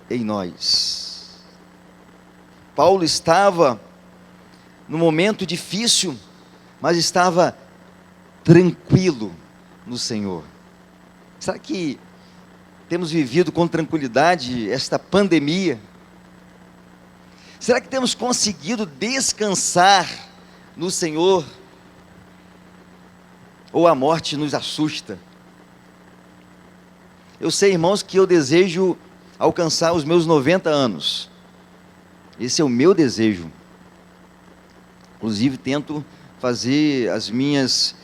em nós. Paulo estava num momento difícil, mas estava tranquilo no Senhor. Será que temos vivido com tranquilidade esta pandemia? Será que temos conseguido descansar no Senhor? Ou a morte nos assusta? Eu sei, irmãos, que eu desejo alcançar os meus 90 anos. Esse é o meu desejo. Inclusive tento fazer as minhas...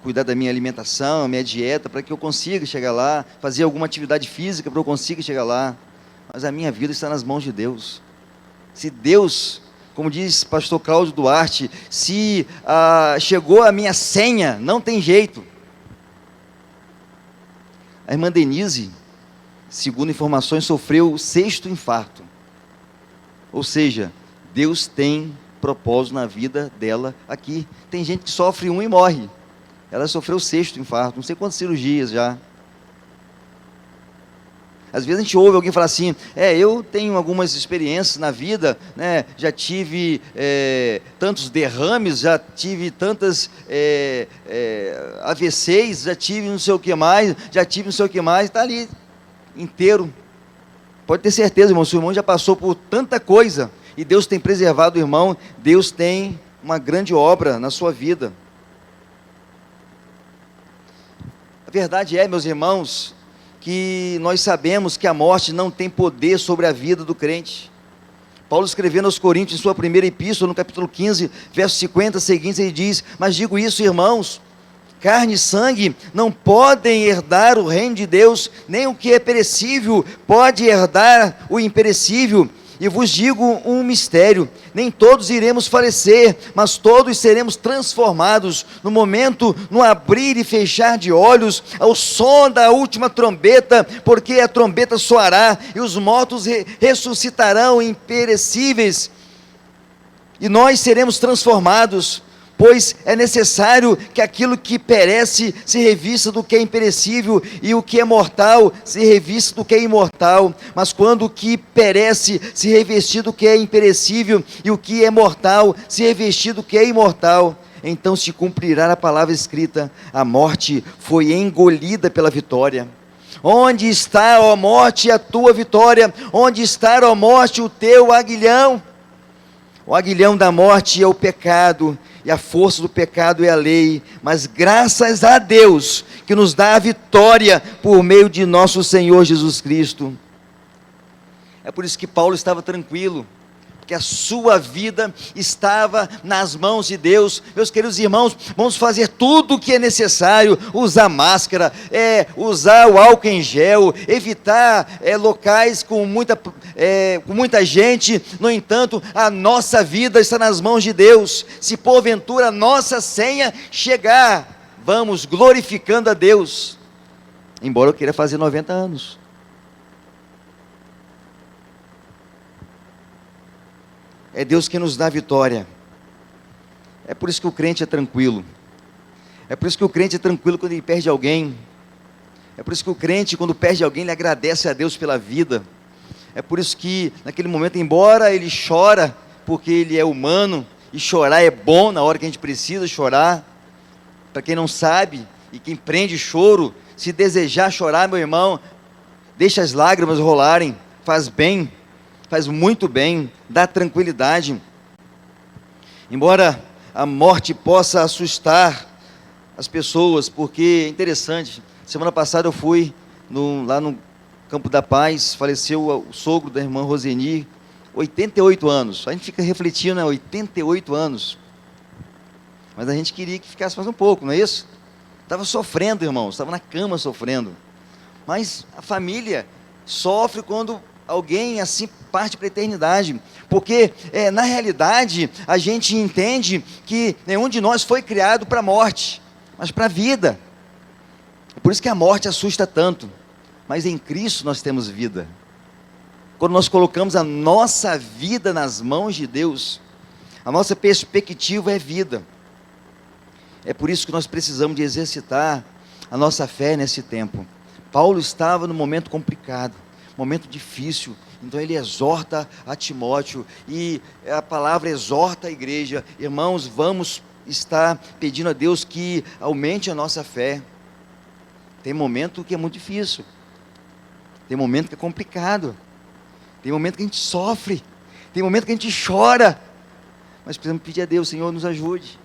cuidar da minha alimentação, a minha dieta, para que eu consiga chegar lá, fazer alguma atividade física para que eu consiga chegar lá. Mas a minha vida está nas mãos de Deus. Se Deus, como diz pastor Cláudio Duarte, se chegou a minha senha, não tem jeito. A irmã Denise, segundo informações, sofreu o 6º infarto. Ou seja, Deus tem propósito na vida dela aqui. Tem gente que sofre um e morre. Ela sofreu o 6º infarto, não sei quantas cirurgias já. Às vezes a gente ouve alguém falar assim, eu tenho algumas experiências na vida, né? Já tive tantos derrames, já tive tantas AVCs, já tive não sei o que mais, está ali inteiro. Pode ter certeza, irmão, seu irmão já passou por tanta coisa, e Deus tem preservado o irmão, Deus tem uma grande obra na sua vida. A verdade é, meus irmãos, que nós sabemos que a morte não tem poder sobre a vida do crente. Paulo, escrevendo aos Coríntios, em sua primeira epístola, no capítulo 15, versos 50 seguintes, ele diz: mas digo isso, irmãos, carne e sangue não podem herdar o reino de Deus, nem o que é perecível pode herdar o imperecível. E vos digo um mistério, nem todos iremos falecer, mas todos seremos transformados, no momento, no abrir e fechar de olhos, ao som da última trombeta, porque a trombeta soará, e os mortos ressuscitarão imperecíveis, e nós seremos transformados, pois é necessário que aquilo que perece se revista do que é imperecível, e o que é mortal se revista do que é imortal. Mas quando o que perece se revestir do que é imperecível, e o que é mortal se revestir do que é imortal, então se cumprirá a palavra escrita: a morte foi engolida pela vitória. Onde está, ó morte, a tua vitória? Onde está, ó morte, o teu aguilhão? O aguilhão da morte é o pecado, e a força do pecado é a lei, mas graças a Deus, que nos dá a vitória por meio de nosso Senhor Jesus Cristo. É por isso que Paulo estava tranquilo, porque a sua vida estava nas mãos de Deus. Meus queridos irmãos, vamos fazer tudo o que é necessário, usar máscara, usar o álcool em gel, evitar locais com muita gente. No entanto, a nossa vida está nas mãos de Deus. Se porventura a nossa senha chegar, vamos glorificando a Deus, embora eu queira fazer 90 anos. É Deus que nos dá a vitória. É por isso que o crente é tranquilo. É por isso que o crente é tranquilo quando ele perde alguém. É por isso que o crente, quando perde alguém, ele agradece a Deus pela vida. É por isso que, naquele momento, embora ele chora, porque ele é humano, e chorar é bom na hora que a gente precisa chorar. Para quem não sabe, e quem prende choro, se desejar chorar, meu irmão, deixa as lágrimas rolarem, faz bem, faz muito bem, dá tranquilidade. Embora a morte possa assustar as pessoas, porque é interessante, semana passada eu fui lá no Campo da Paz, faleceu o sogro da irmã Roseni, 88 anos, a gente fica refletindo, né, 88 anos, mas a gente queria que ficasse mais um pouco, não é isso? Estava sofrendo, irmãos, estava na cama sofrendo, mas a família sofre quando alguém assim parte para a eternidade, porque na realidade a gente entende que nenhum de nós foi criado para a morte, mas para a vida. Por isso que a morte assusta tanto, mas em Cristo nós temos vida. Quando nós colocamos a nossa vida nas mãos de Deus, a nossa perspectiva é vida. É por isso que nós precisamos de exercitar a nossa fé nesse tempo. Paulo estava num momento complicado, momento difícil, então ele exorta a Timóteo, e a palavra exorta a igreja, irmãos, vamos estar pedindo a Deus que aumente a nossa fé. Tem momento que é muito difícil, tem momento que é complicado, tem momento que a gente sofre, tem momento que a gente chora, mas precisamos pedir a Deus, Senhor, nos ajude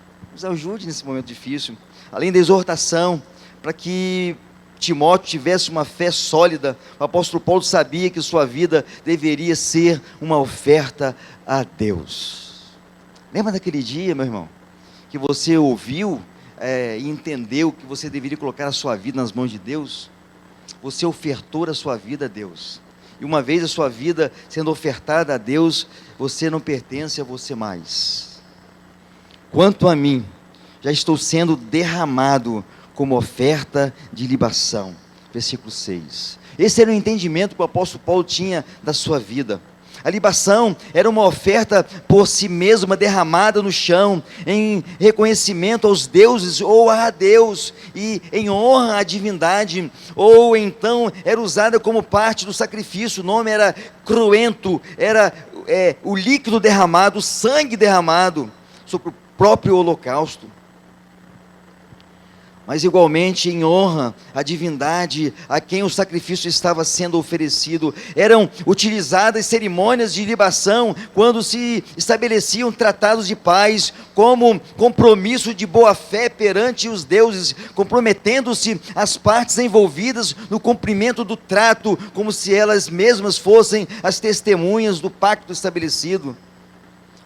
nesse momento difícil, além da exortação, para que Timóteo tivesse uma fé sólida. O apóstolo Paulo sabia que sua vida deveria ser uma oferta a Deus. Lembra daquele dia, meu irmão, que você ouviu e entendeu que você deveria colocar a sua vida nas mãos de Deus? Você ofertou a sua vida a Deus, e uma vez a sua vida sendo ofertada a Deus, você não pertence a você mais. Quanto a mim, já estou sendo derramado como oferta de libação. Versículo 6. Esse era o entendimento que o apóstolo Paulo tinha da sua vida. A libação era uma oferta por si mesma, derramada no chão, em reconhecimento aos deuses ou a Deus, e em honra à divindade, ou então era usada como parte do sacrifício. O nome era cruento, era o líquido derramado, o sangue derramado sobre o próprio holocausto. Mas igualmente em honra à divindade a quem o sacrifício estava sendo oferecido. Eram utilizadas cerimônias de libação quando se estabeleciam tratados de paz, como compromisso de boa-fé perante os deuses, comprometendo-se as partes envolvidas no cumprimento do trato, como se elas mesmas fossem as testemunhas do pacto estabelecido.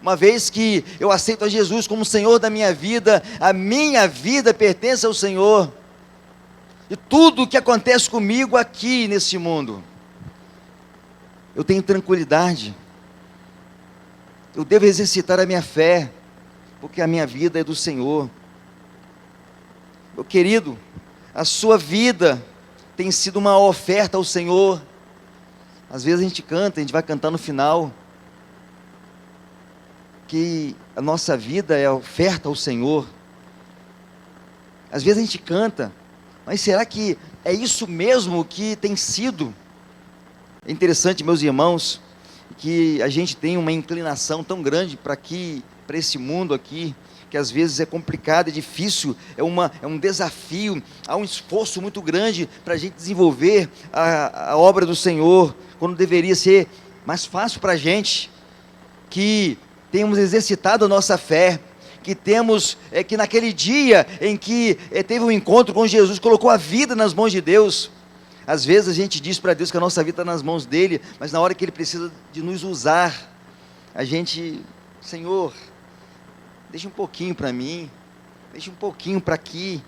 Uma vez que eu aceito a Jesus como Senhor da minha vida, a minha vida pertence ao Senhor, e tudo o que acontece comigo aqui nesse mundo, eu tenho tranquilidade, eu devo exercitar a minha fé, porque a minha vida é do Senhor. Meu querido, a sua vida tem sido uma oferta ao Senhor. Às vezes a gente canta, a gente vai cantar no final, que a nossa vida é oferta ao Senhor. Às vezes a gente canta, mas será que é isso mesmo que tem sido? É interessante, meus irmãos, que a gente tem uma inclinação tão grande para esse mundo aqui, que às vezes é complicado, é difícil, é um desafio, há um esforço muito grande para a gente desenvolver a obra do Senhor, quando deveria ser mais fácil para a gente, que temos exercitado a nossa fé, que temos, que naquele dia em que teve um encontro com Jesus, colocou a vida nas mãos de Deus. Às vezes a gente diz para Deus que a nossa vida está nas mãos dEle, mas na hora que Ele precisa de nos usar, a gente, Senhor, deixa um pouquinho para mim, deixa um pouquinho para aqui,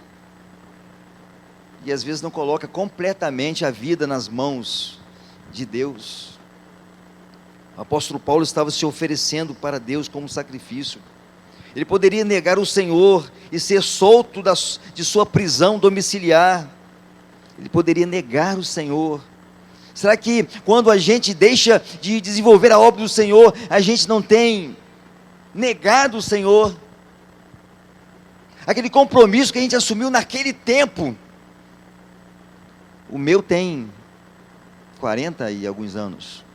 e às vezes não coloca completamente a vida nas mãos de Deus. O apóstolo Paulo estava se oferecendo para Deus como sacrifício. Ele poderia negar o Senhor e ser solto de sua prisão domiciliar. Ele poderia negar o Senhor. Será que quando a gente deixa de desenvolver a obra do Senhor, a gente não tem negado o Senhor? Aquele compromisso que a gente assumiu naquele tempo. O meu tem 40 e alguns anos.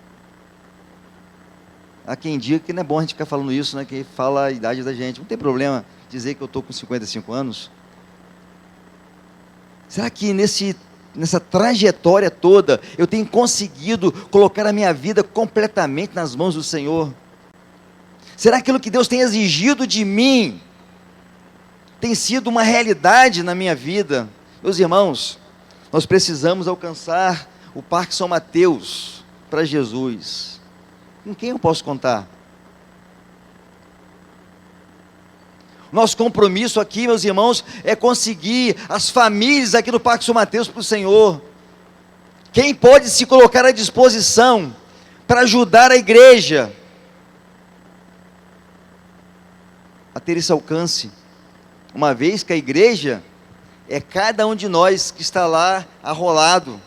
Há quem diga que não é bom a gente ficar falando isso, né? Que fala a idade da gente. Não tem problema dizer que eu estou com 55 anos. Será que nessa trajetória toda eu tenho conseguido colocar a minha vida completamente nas mãos do Senhor? Será que aquilo que Deus tem exigido de mim tem sido uma realidade na minha vida? Meus irmãos, nós precisamos alcançar o Parque São Mateus para Jesus. Com quem eu posso contar? Nosso compromisso aqui, meus irmãos, é conseguir as famílias aqui do Parque São Mateus para o Senhor. Quem pode se colocar à disposição para ajudar a igreja a ter esse alcance? Uma vez que a igreja é cada um de nós que está lá arrolado,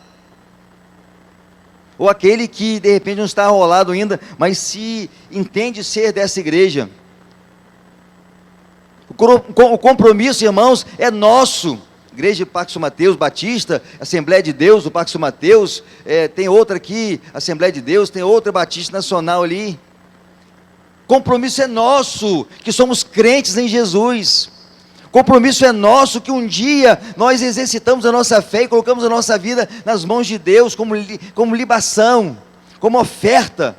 ou aquele que de repente não está arrolado ainda, mas se entende ser dessa igreja. O compromisso, irmãos, é nosso. Igreja do Parque São Mateus, Batista, Assembleia de Deus do Parque São Mateus, tem outra aqui, Assembleia de Deus, tem outra Batista Nacional ali. Compromisso é nosso, que somos crentes em Jesus. Compromisso é nosso, que um dia nós exercitamos a nossa fé e colocamos a nossa vida nas mãos de Deus, como libação, como oferta,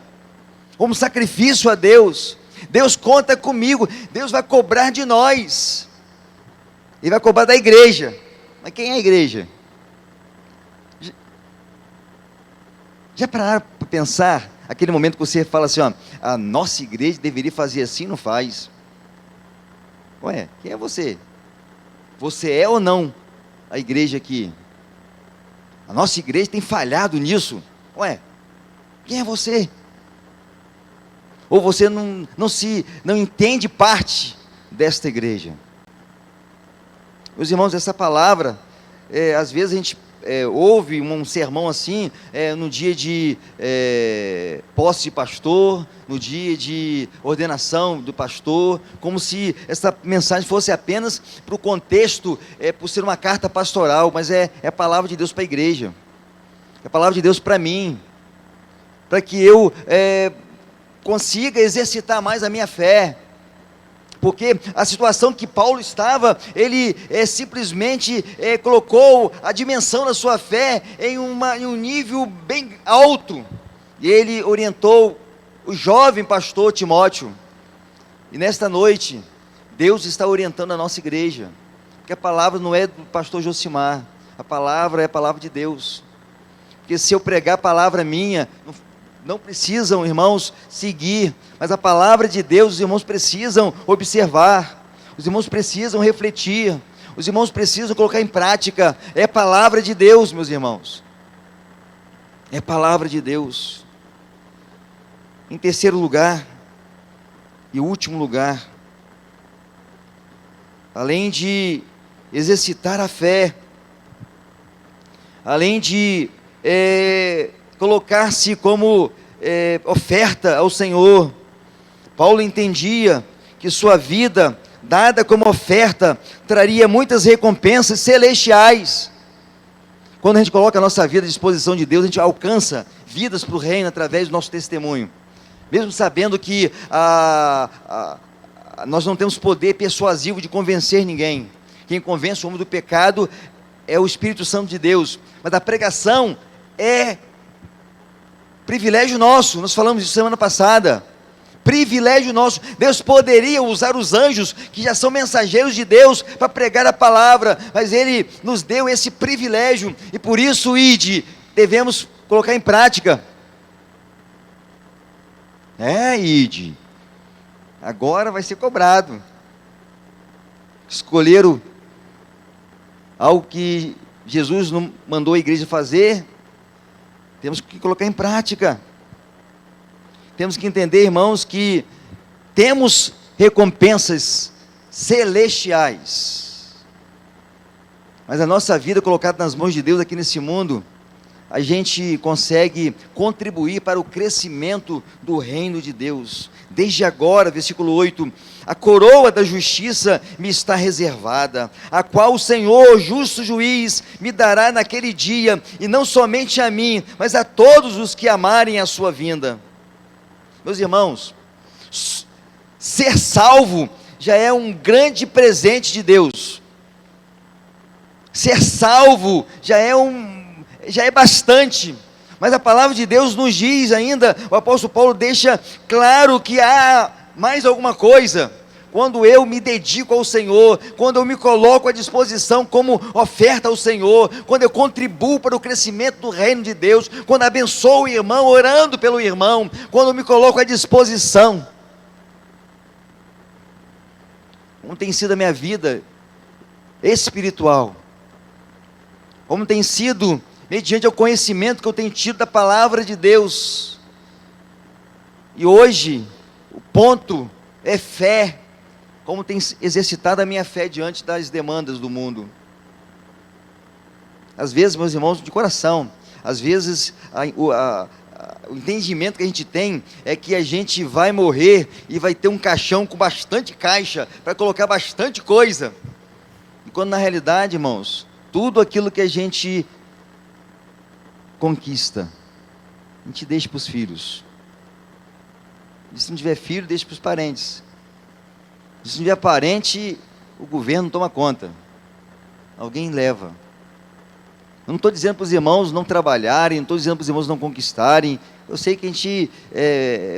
como sacrifício a Deus. Deus conta comigo, Deus vai cobrar de nós, Ele vai cobrar da igreja. Mas quem é a igreja? Já pararam para pensar, aquele momento que você fala assim, ó, a nossa igreja deveria fazer assim, não faz. Ué, quem é você? Você é ou não a igreja aqui? A nossa igreja tem falhado nisso. Ué, quem é você? Ou você não entende parte desta igreja? Meus irmãos, essa palavra, às vezes a gente ouve um sermão assim, no dia de posse de pastor, no dia de ordenação do pastor, como se essa mensagem fosse apenas para o contexto, por ser uma carta pastoral, mas é a palavra de Deus para a igreja, é a palavra de Deus para mim, para que eu consiga exercitar mais a minha fé. Porque a situação que Paulo estava, ele simplesmente colocou a dimensão da sua fé em um nível bem alto, e ele orientou o jovem pastor Timóteo. E nesta noite, Deus está orientando a nossa igreja, porque a palavra não é do pastor Josimar, a palavra é a palavra de Deus. Porque se eu pregar a palavra minha, não precisam, irmãos, seguir, mas a palavra de Deus, os irmãos precisam observar, os irmãos precisam refletir, os irmãos precisam colocar em prática. É a palavra de Deus, meus irmãos, é a palavra de Deus. Em terceiro lugar, e último lugar, além de exercitar a fé, além de colocar-se como oferta ao Senhor, Paulo entendia que sua vida, dada como oferta, traria muitas recompensas celestiais. Quando a gente coloca a nossa vida à disposição de Deus, a gente alcança vidas para o reino através do nosso testemunho, mesmo sabendo que nós não temos poder persuasivo de convencer ninguém. Quem convence o homem do pecado é o Espírito Santo de Deus, mas a pregação é privilégio nosso. Nós falamos isso semana passada, privilégio nosso. Deus poderia usar os anjos, que já são mensageiros de Deus, para pregar a palavra, mas Ele nos deu esse privilégio, e por isso, devemos colocar em prática. Agora vai ser cobrado. Escolheram algo que Jesus não mandou a igreja fazer, temos que colocar em prática. Temos que entender, irmãos, que temos recompensas celestiais, mas a nossa vida colocada nas mãos de Deus aqui nesse mundo, a gente consegue contribuir para o crescimento do reino de Deus. Desde agora, versículo 8, a coroa da justiça me está reservada, a qual o Senhor, justo juiz, me dará naquele dia, e não somente a mim, mas a todos os que amarem a sua vinda. Meus irmãos, ser salvo já é um grande presente de Deus. Ser salvo já é bastante. Mas a palavra de Deus nos diz ainda, o apóstolo Paulo deixa claro que há mais alguma coisa. Quando eu me dedico ao Senhor, quando eu me coloco à disposição como oferta ao Senhor, quando eu contribuo para o crescimento do reino de Deus, quando abençoo o irmão, orando pelo irmão, quando eu me coloco à disposição. Como tem sido a minha vida espiritual? Como tem sido mediante o conhecimento que eu tenho tido da palavra de Deus? E hoje, o ponto é fé. Como tem exercitado a minha fé diante das demandas do mundo? Às vezes, meus irmãos, de coração, às vezes o entendimento que a gente tem é que a gente vai morrer e vai ter um caixão com bastante caixa para colocar bastante coisa. E quando na realidade, irmãos, tudo aquilo que a gente conquista, a gente deixa para os filhos. E se não tiver filho, deixa para os parentes. Se não tiver parente, o governo toma conta. Alguém leva. Eu não estou dizendo para os irmãos não trabalharem, não estou dizendo para os irmãos não conquistarem. Eu sei que a gente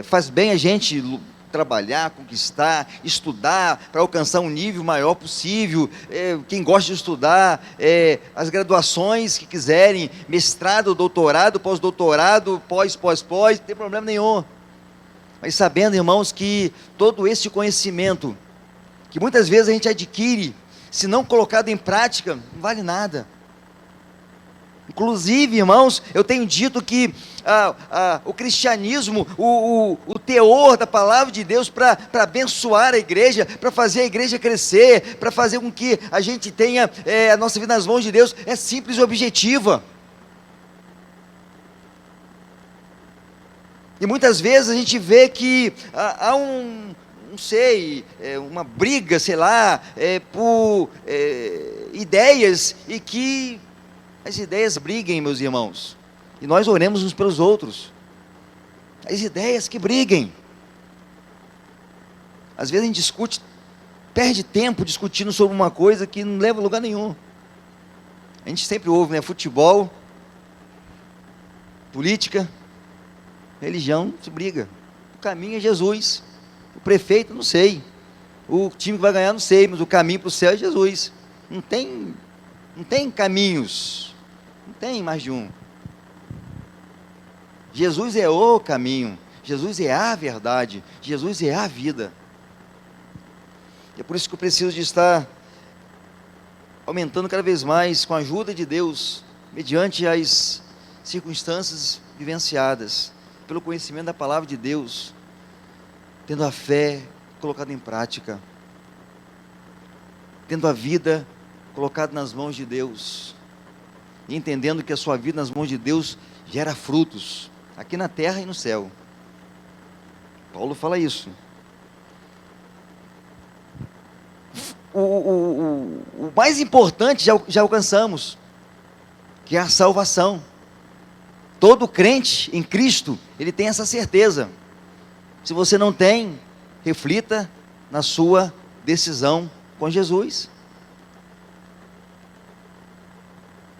faz bem a gente trabalhar, conquistar, estudar para alcançar um nível maior possível. Quem gosta de estudar, as graduações que quiserem, mestrado, doutorado, pós-doutorado, pós, não tem problema nenhum. Mas sabendo, irmãos, que todo esse conhecimento, que muitas vezes a gente adquire, se não colocado em prática, não vale nada. Inclusive, irmãos, eu tenho dito que o cristianismo, o teor da palavra de Deus para abençoar a igreja, para fazer a igreja crescer, para fazer com que a gente tenha a nossa vida nas mãos de Deus, é simples e objetiva. E muitas vezes a gente vê que há uma briga, sei lá, por ideias, e que as ideias briguem, meus irmãos, e nós oremos uns pelos outros. As ideias que briguem. Às vezes a gente discute, perde tempo discutindo sobre uma coisa que não leva a lugar nenhum. A gente sempre ouve, né? Futebol, política, religião, se briga. O caminho é Jesus. O prefeito, não sei. O time que vai ganhar, não sei. Mas o caminho para o céu é Jesus. Não tem caminhos. Não tem mais de um. Jesus é o caminho. Jesus é a verdade. Jesus é a vida. E é por isso que eu preciso de estar aumentando cada vez mais, com a ajuda de Deus, mediante as circunstâncias vivenciadas, pelo conhecimento da palavra de Deus, tendo a fé colocada em prática, tendo a vida colocada nas mãos de Deus, e entendendo que a sua vida nas mãos de Deus gera frutos, aqui na terra e no céu. Paulo fala isso. O mais importante já alcançamos, que é a salvação. Todo crente em Cristo, ele tem essa certeza. Se você não tem, reflita na sua decisão com Jesus.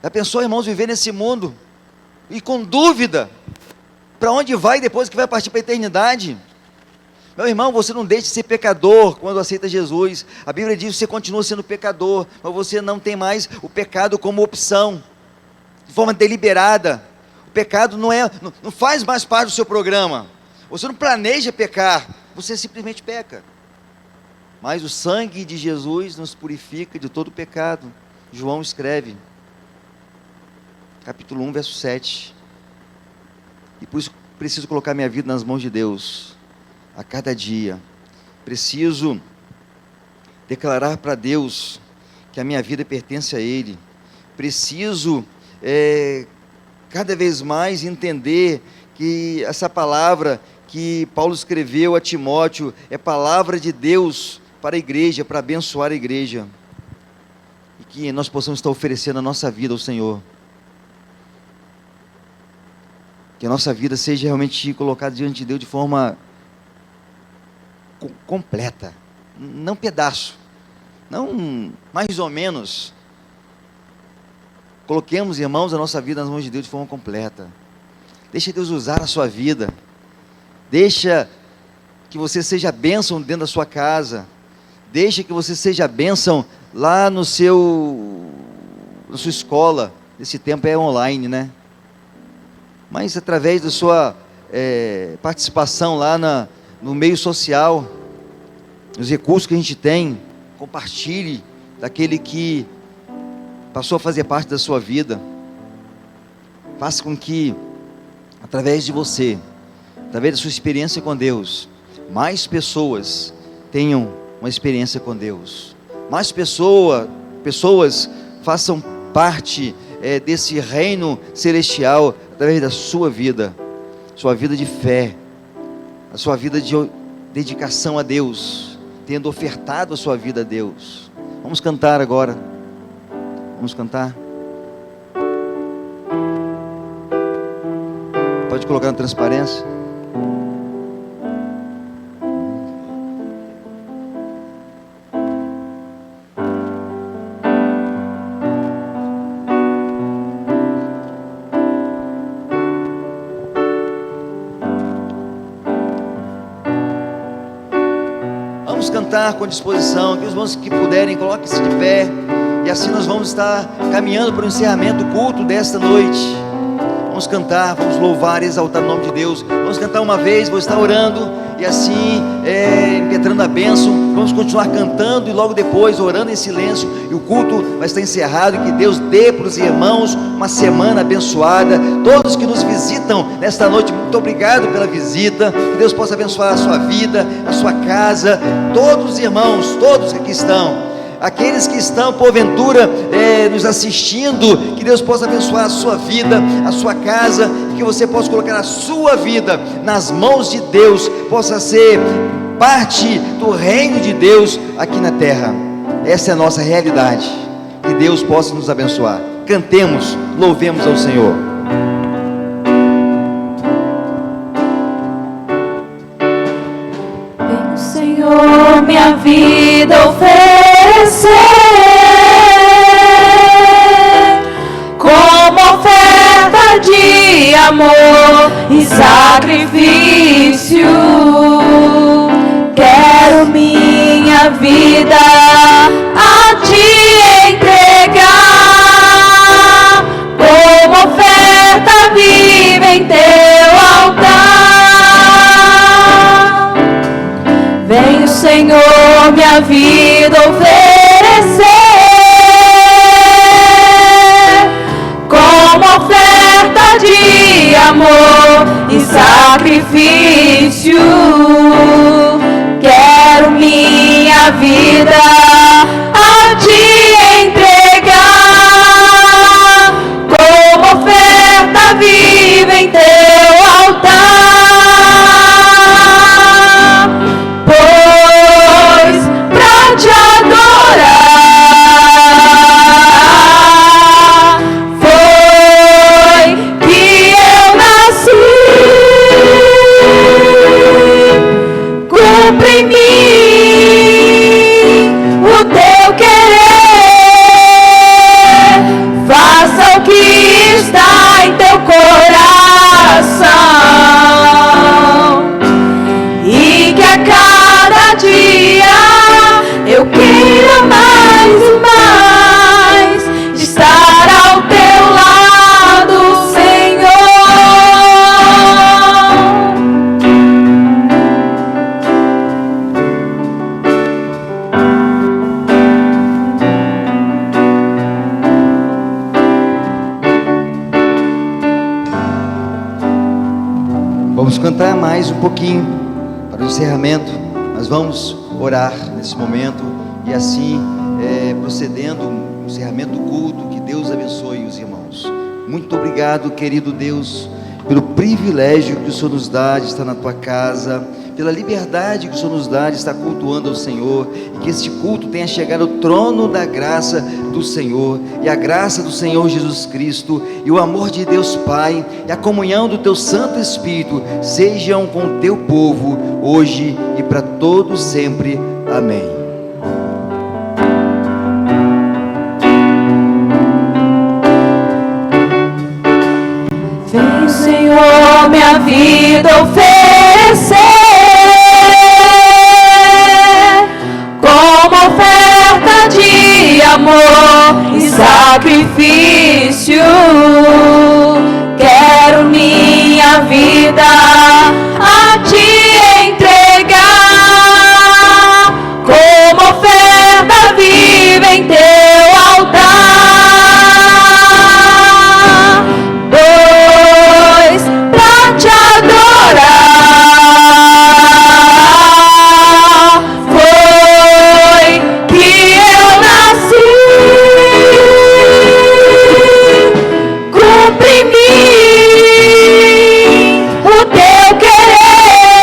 Já pensou, irmãos, viver nesse mundo e com dúvida para onde vai depois que vai partir para a eternidade? Meu irmão, você não deixe de ser pecador quando aceita Jesus. A Bíblia diz que você continua sendo pecador, mas você não tem mais o pecado como opção, de forma deliberada. O pecado não faz mais parte do seu programa. Você não planeja pecar, você simplesmente peca. Mas o sangue de Jesus nos purifica de todo pecado. João escreve, capítulo 1, verso 7. E por isso preciso colocar minha vida nas mãos de Deus. A cada dia, preciso declarar para Deus que a minha vida pertence a Ele. Preciso cada vez mais entender que essa palavra que Paulo escreveu a Timóteo é palavra de Deus para a igreja, para abençoar a igreja, e que nós possamos estar oferecendo a nossa vida ao Senhor, que a nossa vida seja realmente colocada diante de Deus de forma completa, não pedaço, não mais ou menos. Coloquemos, irmãos, a nossa vida nas mãos de Deus de forma completa. Deixa Deus usar a sua vida. Deixa que você seja bênção dentro da sua casa. Deixa que você seja bênção lá na sua escola. Esse tempo é online, né? Mas através da sua participação lá no meio social, os recursos que a gente tem, compartilhe daquele que passou a fazer parte da sua vida. Faça com que, através de você, através da sua experiência com Deus, mais pessoas tenham uma experiência com Deus. Mais pessoas façam parte desse reino celestial através da sua vida de fé, a sua vida de dedicação a Deus, tendo ofertado a sua vida a Deus. Vamos cantar agora. Vamos cantar. Pode colocar na transparência. Vamos cantar com disposição. Que os irmãos que puderem, coloquem-se de pé. E assim nós vamos estar caminhando para o encerramento do culto desta noite. Vamos cantar, vamos louvar, exaltar o nome de Deus. Vamos cantar uma vez, vou estar orando e assim impetrando a bênção. Vamos continuar cantando e logo depois orando em silêncio. E o culto vai estar encerrado. E que Deus dê para os irmãos uma semana abençoada. Todos que nos visitam nesta noite, muito obrigado pela visita. Que Deus possa abençoar a sua vida, a sua casa. Todos os irmãos, todos que aqui estão. Aqueles que estão porventura nos assistindo, que Deus possa abençoar a sua vida, a sua casa, e que você possa colocar a sua vida nas mãos de Deus, possa ser parte do reino de Deus aqui na terra. Essa é a nossa realidade. Que Deus possa nos abençoar. Cantemos, louvemos ao Senhor. Vem o Senhor, minha vida oferecer como oferta de amor e sacrifício. Quero minha vida a te entregar como oferta viva em teu altar. Vem o Senhor, minha vida oferecer como oferta de amor e sacrifício. Quero minha vida a te entregar como oferta viva em teu altar. Pois pra te adorar foi que eu nasci. Cumpre em mim o teu querer, faça o que está em teu coração, e que a cada dia eu queira mais e mais estar ao teu lado, Senhor. Vamos cantar mais um pouquinho para o encerramento. Nós vamos orar nesse momento e assim procedendo o encerramento do culto. Que Deus abençoe os irmãos. Muito obrigado, querido Deus, pelo privilégio que o Senhor nos dá de estar na tua casa, pela liberdade que o Senhor nos dá de estar cultuando ao Senhor, e que este culto tenha chegado ao trono da graça do Senhor, e a graça do Senhor Jesus Cristo, e o amor de Deus Pai, e a comunhão do teu Santo Espírito, sejam com o teu povo, hoje e para todos sempre. Amém. Vem, Senhor, minha vida oferecer como oferta de amor e sacrifício. Quero minha vida a te entregar como oferta viva em teu altar. Pra te adorar foi que eu nasci. Cumpre em mim o teu querer,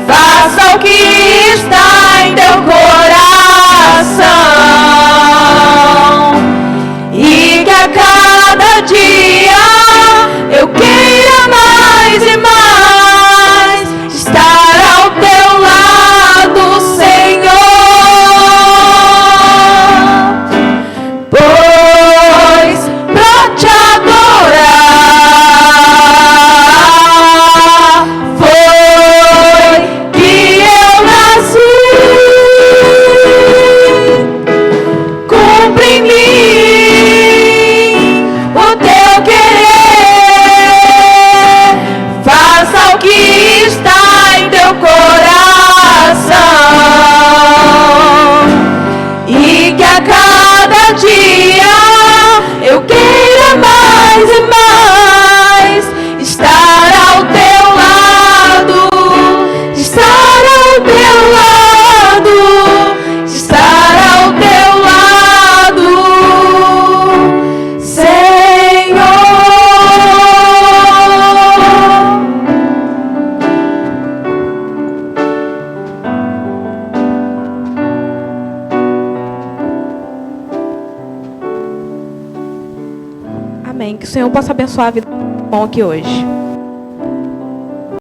faça o que está em teu coração, e que a cada dia eu queira mais e mais estar ao teu lado, Senhor. Pois pra te adorar foi que eu nasci. Cumpre em mim o teu querer, faça o que está em teu coração, e que a cada dia eu queira mais e mais estar ao teu lado, estar ao teu lado, estar ao teu lado, Senhor. Amém. Que o Senhor possa abençoar a vida do irmão aqui hoje.